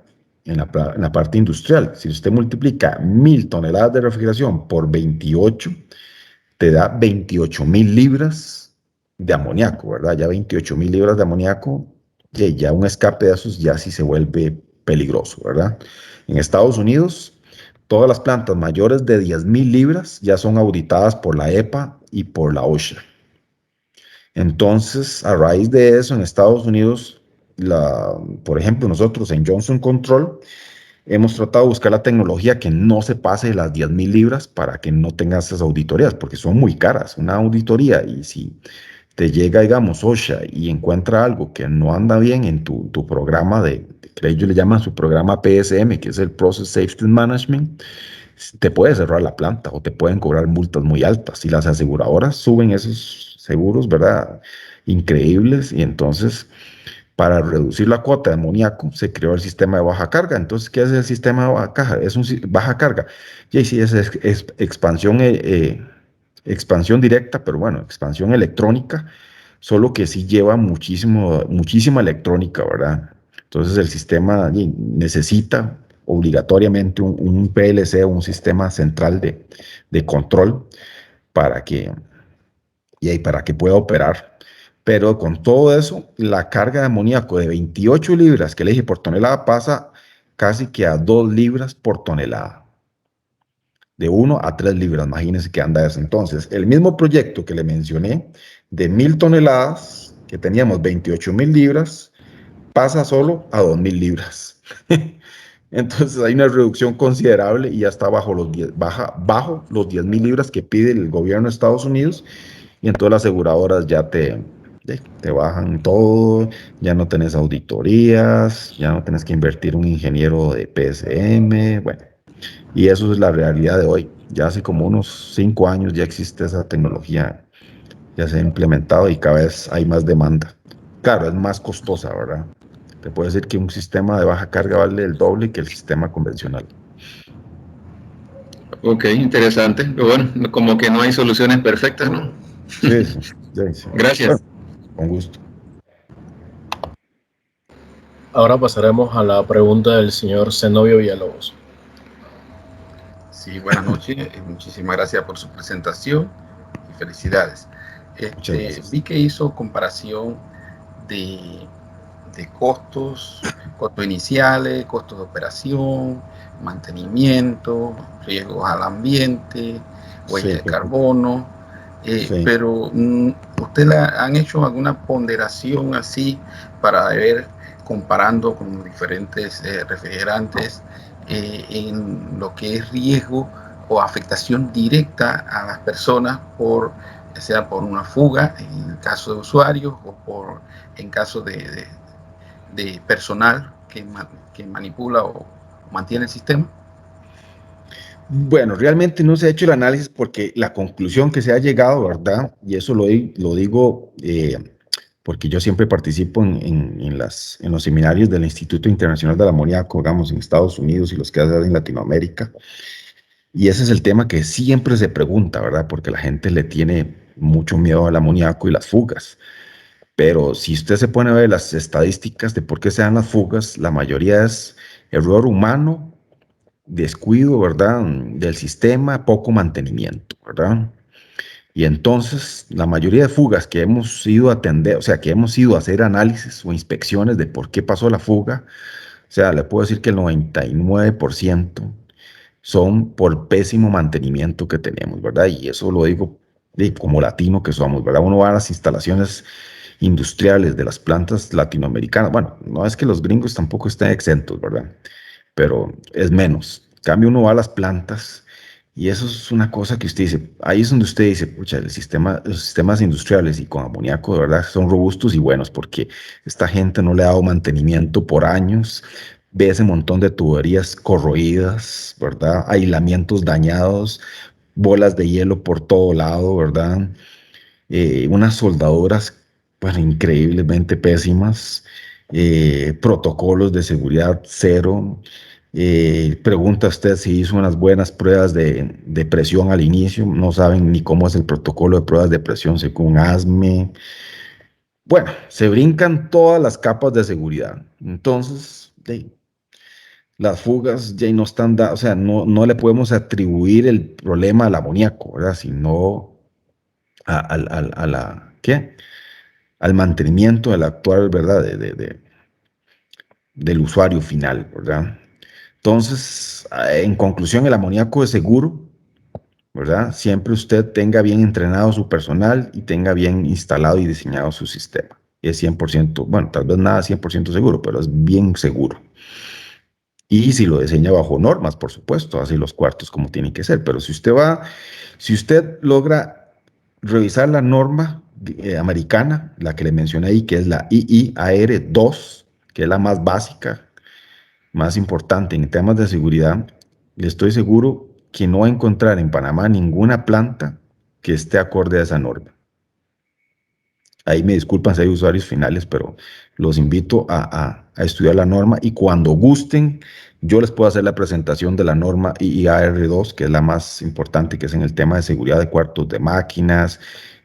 En la parte industrial. Si usted multiplica 1000 toneladas de refrigeración por 28, te da 28.000 libras de amoníaco, ¿verdad? Ya 28.000 libras de amoníaco, ya un escape de esos ya sí se vuelve peligroso, ¿verdad? En Estados Unidos, todas las plantas mayores de 10.000 libras ya son auditadas por la EPA y por la OSHA. Entonces, a raíz de eso, en Estados Unidos, por ejemplo, nosotros en Johnson Control hemos tratado de buscar la tecnología que no se pase de las 10.000 libras para que no tengas esas auditorías, porque son muy caras. Una auditoría, y si te llega, digamos, OSHA y encuentra algo que no anda bien en tu programa que ellos le llaman su programa PSM, que es el Process Safety Management, te puede cerrar la planta o te pueden cobrar multas muy altas. Y las aseguradoras suben esos seguros, ¿verdad? Increíbles. Y entonces, para reducir la cuota de amoníaco, se creó el sistema de baja carga. Entonces, ¿qué es el sistema de baja carga? Es un baja carga. Y sí, es expansión, expansión directa, pero bueno, expansión electrónica, solo que sí lleva muchísima electrónica, ¿verdad? Entonces, el sistema necesita obligatoriamente un PLC o un sistema central de control para que pueda operar. Pero con todo eso, la carga de amoníaco de 28 libras que le dije por tonelada pasa casi que a 2 libras por tonelada de 1 a 3 libras, imagínense que anda eso. Entonces, el mismo proyecto que le mencioné, de 1.000 toneladas, que teníamos 28.000 libras, pasa solo a 2.000 libras. Entonces hay una reducción considerable y ya está bajo los 10.000 libras que pide el gobierno de Estados Unidos, y entonces las aseguradoras ya te bajan todo, ya no tenés auditorías, ya no tenés que invertir un ingeniero de PSM, bueno, y eso es la realidad de hoy. Ya hace como unos 5 años ya existe esa tecnología, ya se ha implementado y cada vez hay más demanda. Claro, es más costosa, ¿verdad? Te puedo decir que un sistema de baja carga vale el doble que el sistema convencional. Ok, interesante. Pero bueno, como que no hay soluciones perfectas, ¿no? Sí, sí, sí. Gracias. Bueno, con gusto. Ahora pasaremos a la pregunta del señor Zenobio Villalobos. Sí, buenas noches. Muchísimas gracias por su presentación y felicidades. Muchas gracias. Vi que hizo comparación de costos iniciales, costos de operación, mantenimiento, riesgos al ambiente, huella de carbono, pero ¿usted han hecho alguna ponderación así para ver, comparando con diferentes refrigerantes, en lo que es riesgo o afectación directa a las personas sea por una fuga en el caso de usuarios o en caso de personal que manipula o mantiene el sistema? Bueno, realmente no se ha hecho el análisis porque la conclusión que se ha llegado, ¿verdad? Y eso lo digo porque yo siempre participo en los seminarios del Instituto Internacional del Amoníaco, digamos, en Estados Unidos y los que hacen en Latinoamérica. Y ese es el tema que siempre se pregunta, ¿verdad? Porque la gente le tiene mucho miedo al amoníaco y las fugas. Pero si usted se pone a ver las estadísticas de por qué se dan las fugas, la mayoría es error humano, descuido, ¿verdad? Del sistema, poco mantenimiento, ¿verdad? Y entonces la mayoría de fugas que hemos ido a atender, o sea, que hemos ido a hacer análisis o inspecciones de por qué pasó la fuga, o sea, le puedo decir que el 99% son por pésimo mantenimiento que tenemos, ¿verdad? Y eso lo digo como latino que somos, ¿verdad? Uno va a las instalaciones industriales de las plantas latinoamericanas. Bueno, no es que los gringos tampoco estén exentos, ¿verdad? Pero es menos. En cambio, uno va a las plantas y eso es una cosa que usted dice, ahí es donde usted dice, pucha, los sistemas industriales y con amoníaco de verdad son robustos y buenos porque esta gente no le ha dado mantenimiento por años, ve ese montón de tuberías corroídas, ¿verdad? Aislamientos dañados, bolas de hielo por todo lado, ¿verdad? Unas soldaduras, bueno, increíblemente pésimas, protocolos de seguridad cero. Pregunta usted si hizo unas buenas pruebas de presión al inicio, no saben ni cómo es el protocolo de pruebas de presión según ASME. Bueno, se brincan todas las capas de seguridad. Entonces, las fugas ya no están, o sea, no le podemos atribuir el problema al amoníaco, ¿verdad? Sino a la, ¿qué? Al mantenimiento del actual, ¿verdad? Del usuario final, ¿verdad? Entonces, en conclusión, el amoníaco es seguro, ¿verdad? Siempre usted tenga bien entrenado su personal y tenga bien instalado y diseñado su sistema. Es 100%, bueno, tal vez nada 100% seguro, pero es bien seguro. Y si lo diseña bajo normas, por supuesto, así los cuartos como tienen que ser. Pero si usted logra revisar la norma americana, la que le mencioné ahí, que es la IIAR 2, que es la más básica, más importante en temas de seguridad, le estoy seguro que no va a encontrar en Panamá ninguna planta que esté acorde a esa norma. Ahí me disculpan si hay usuarios finales, pero los invito a estudiar la norma y cuando gusten, yo les puedo hacer la presentación de la norma IIAR2, que es la más importante, que es en el tema de seguridad de cuartos de máquinas,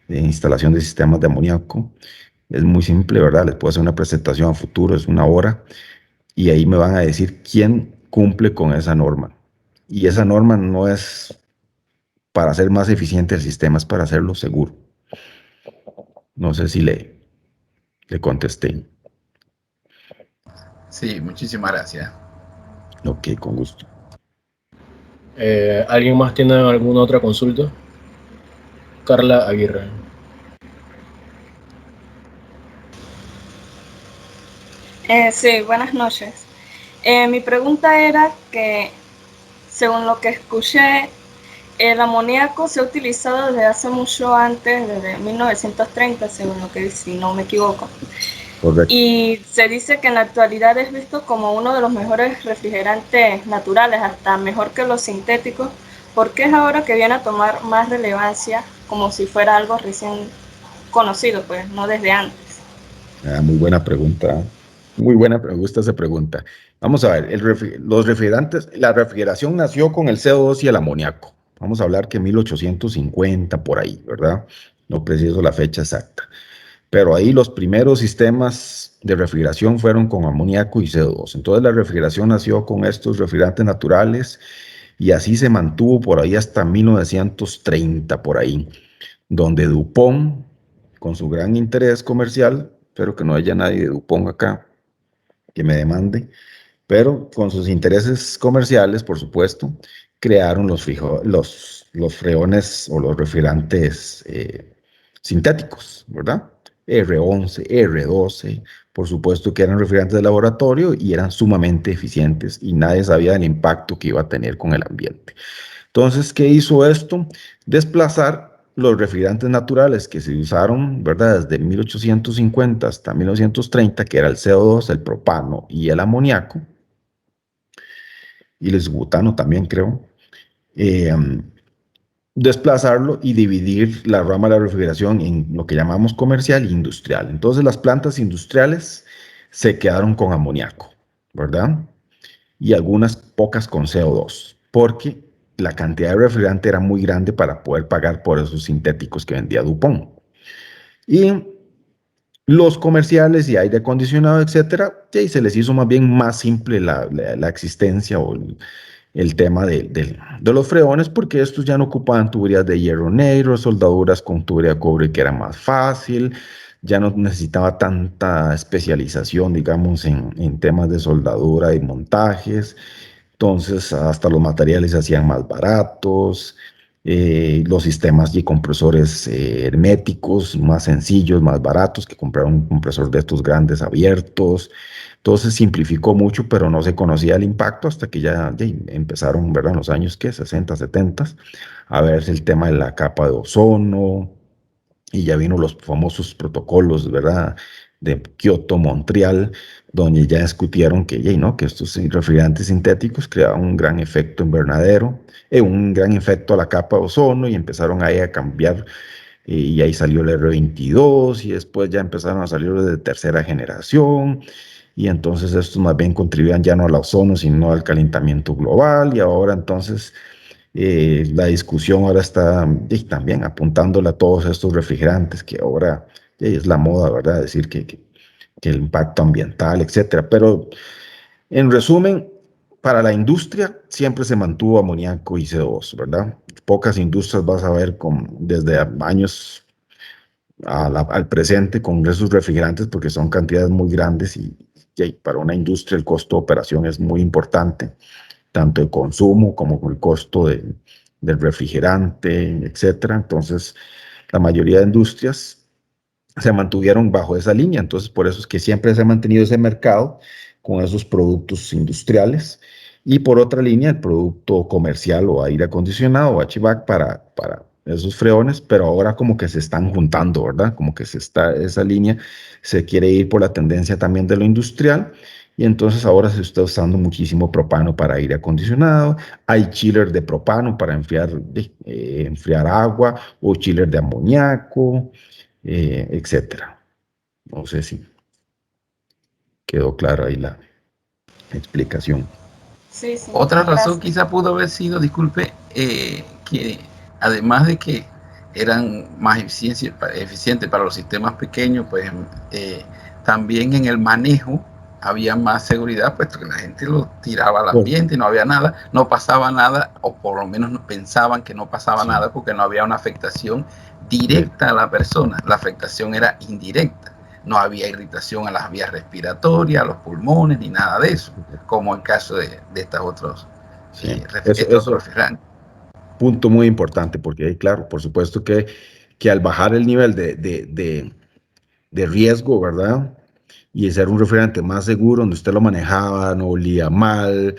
de instalación de sistemas de amoníaco. Es muy simple, ¿verdad? Les puedo hacer una presentación a futuro, es 1 hora, y ahí me van a decir quién cumple con esa norma. Y esa norma no es para hacer más eficiente el sistema, es para hacerlo seguro. No sé si le contesté. Sí, muchísimas gracias. Ok, con gusto. ¿Alguien más tiene alguna otra consulta? Carla Aguirre. Sí, buenas noches. Mi pregunta era que, según lo que escuché, el amoníaco se ha utilizado desde hace mucho antes, desde 1930, según lo que, si no me equivoco. Correcto. Y se dice que en la actualidad es visto como uno de los mejores refrigerantes naturales, hasta mejor que los sintéticos. ¿Por qué es ahora que viene a tomar más relevancia, como si fuera algo recién conocido, pues, no desde antes? Muy buena pregunta. Muy buena, me gusta esa pregunta. Vamos a ver, los refrigerantes, la refrigeración nació con el CO2 y el amoníaco. Vamos a hablar que 1850 por ahí, ¿verdad? No preciso la fecha exacta. Pero ahí los primeros sistemas de refrigeración fueron con amoníaco y CO2. Entonces la refrigeración nació con estos refrigerantes naturales y así se mantuvo por ahí hasta 1930 por ahí, donde DuPont, con su gran interés comercial, espero que no haya nadie de DuPont acá que me demande, pero con sus intereses comerciales, por supuesto, crearon los freones o los refrigerantes sintéticos, ¿verdad? R11, R12, por supuesto que eran refrigerantes de laboratorio y eran sumamente eficientes y nadie sabía el impacto que iba a tener con el ambiente. Entonces, ¿qué hizo esto? Desplazar los refrigerantes naturales que se usaron, ¿verdad? Desde 1850 hasta 1930, que era el CO2, el propano y el amoníaco, y el butano también creo, desplazarlo y dividir la rama de la refrigeración en lo que llamamos comercial e industrial. Entonces las plantas industriales se quedaron con amoníaco, ¿verdad? Y algunas pocas con CO2, porque la cantidad de refrigerante era muy grande para poder pagar por esos sintéticos que vendía DuPont. Y los comerciales y aire acondicionado, etcétera, y se les hizo más bien más simple la existencia o el tema de los freones, porque estos ya no ocupaban tuberías de hierro negro, soldaduras con tubería de cobre que era más fácil, ya no necesitaba tanta especialización, digamos, en temas de soldadura y montajes. Entonces, hasta los materiales se hacían más baratos, los sistemas y compresores herméticos más sencillos, más baratos que comprar un compresor de estos grandes abiertos. Entonces simplificó mucho, pero no se conocía el impacto hasta que ya empezaron, ¿verdad? En los años, ¿qué? 60, 70, a ver el tema de la capa de ozono, y ya vino los famosos protocolos, ¿verdad? De Kioto, Montreal, donde ya discutieron que, ¿no? Que estos refrigerantes sintéticos creaban un gran efecto invernadero, un gran efecto a la capa de ozono y empezaron ahí a cambiar y ahí salió el R22 y después ya empezaron a salir los de tercera generación y entonces estos más bien contribuían ya no al ozono sino al calentamiento global y ahora entonces la discusión ahora está también apuntándole a todos estos refrigerantes que ahora es la moda, ¿verdad? Decir que el impacto ambiental, etcétera. Pero en resumen, para la industria siempre se mantuvo amoníaco y CO2, ¿verdad? Pocas industrias vas a ver desde años al presente con esos refrigerantes porque son cantidades muy grandes y para una industria el costo de operación es muy importante, tanto el consumo como el costo del refrigerante, etcétera. Entonces, la mayoría de industrias se mantuvieron bajo esa línea. Entonces, por eso es que siempre se ha mantenido ese mercado con esos productos industriales. Y por otra línea, el producto comercial o aire acondicionado o HVAC para esos freones, pero ahora como que se están juntando, ¿verdad? Como que esa línea se quiere ir por la tendencia también de lo industrial. Y entonces ahora se está usando muchísimo propano para aire acondicionado. Hay chiller de propano para enfriar agua o chiller de amoníaco, etcétera. No sé si quedó clara ahí la explicación. Sí, sí, Otra razón gracias. quizá pudo haber sido, disculpe, que además de que eran más eficientes para los sistemas pequeños, pues también en el manejo había más seguridad, puesto que la gente lo tiraba al ambiente y no había nada, no pasaba nada, o por lo menos pensaban que no pasaba nada porque no había una afectación directa a la persona, la afectación era indirecta. No había irritación a las vías respiratorias, a los pulmones, ni nada de eso, como en caso de estas otras Sí, este otro refrigerante. Punto muy importante, porque claro, por supuesto que al bajar el nivel de riesgo, ¿verdad? Y ser un refrigerante más seguro, donde usted lo manejaba, no olía mal,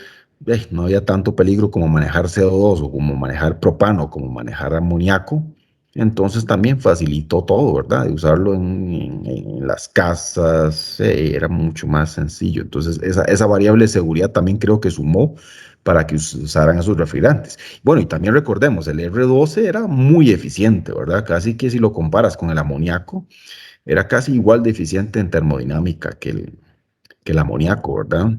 no había tanto peligro como manejar CO2 o como manejar propano, o como manejar amoníaco. Entonces también facilitó todo, ¿verdad? De usarlo en las casas, era mucho más sencillo. Entonces esa variable de seguridad también creo que sumó para que usaran esos refrigerantes. Bueno, y también recordemos, el R12 era muy eficiente, ¿verdad? Casi que si lo comparas con el amoníaco, era casi igual de eficiente en termodinámica que el amoníaco, ¿verdad?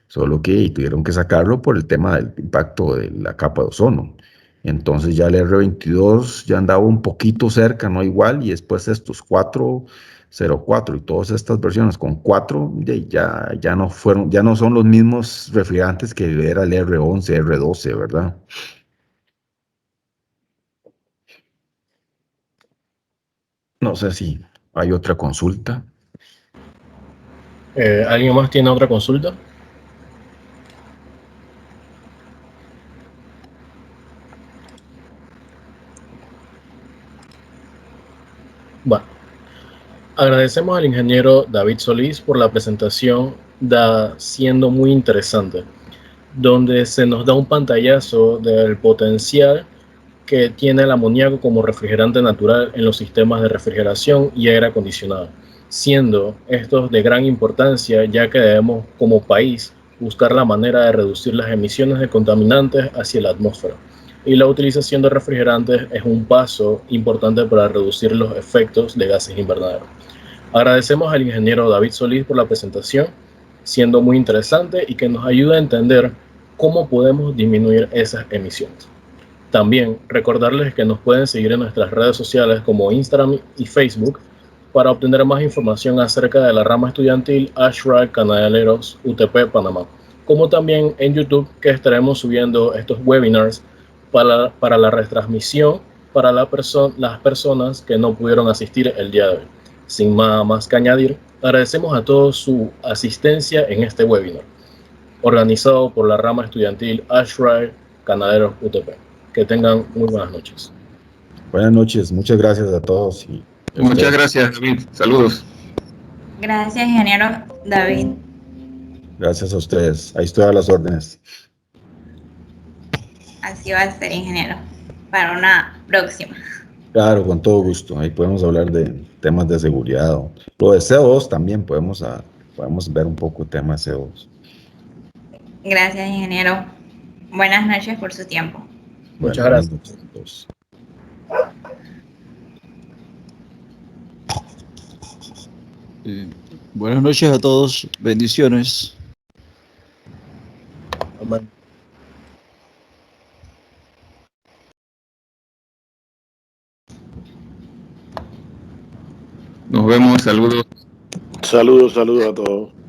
Solo que tuvieron que sacarlo por el tema del impacto de la capa de ozono. Entonces ya el R22 ya andaba un poquito cerca, no igual, y después estos 404 y todas estas versiones con 4 ya no fueron, ya no son los mismos refrigerantes que era el R11, R12, ¿verdad? No sé si hay otra consulta. ¿Alguien más tiene otra consulta? Bueno, agradecemos al ingeniero David Solís por la presentación, siendo muy interesante, donde se nos da un pantallazo del potencial que tiene el amoníaco como refrigerante natural en los sistemas de refrigeración y aire acondicionado, siendo estos de gran importancia ya que debemos como país buscar la manera de reducir las emisiones de contaminantes hacia la atmósfera. Y la utilización de refrigerantes es un paso importante para reducir los efectos de gases invernaderos. Agradecemos al ingeniero David Solís por la presentación, siendo muy interesante y que nos ayuda a entender cómo podemos disminuir esas emisiones. También recordarles que nos pueden seguir en nuestras redes sociales como Instagram y Facebook para obtener más información acerca de la rama estudiantil ASHRAE Canaleros UTP Panamá, como también en YouTube, que estaremos subiendo estos webinars para la retransmisión para las personas que no pudieron asistir el día de hoy. Sin más que añadir, agradecemos a todos su asistencia en este webinar, organizado por la rama estudiantil ASHRAE Canaleros UTP. Que tengan muy buenas noches. Buenas noches, muchas gracias a todos. Muchas gracias, David. Saludos. Gracias, ingeniero David. Gracias a ustedes. Ahí estoy a las órdenes. Así va a ser, ingeniero, para una próxima. Claro, con todo gusto. Ahí podemos hablar de temas de seguridad. Lo de CO2 también podemos ver un poco el tema de CO2. Gracias, ingeniero. Buenas noches por su tiempo. Muchas gracias. Buenas noches a todos. Buenas noches a todos. Bendiciones. Amén. Nos vemos, saludos. Saludos a todos.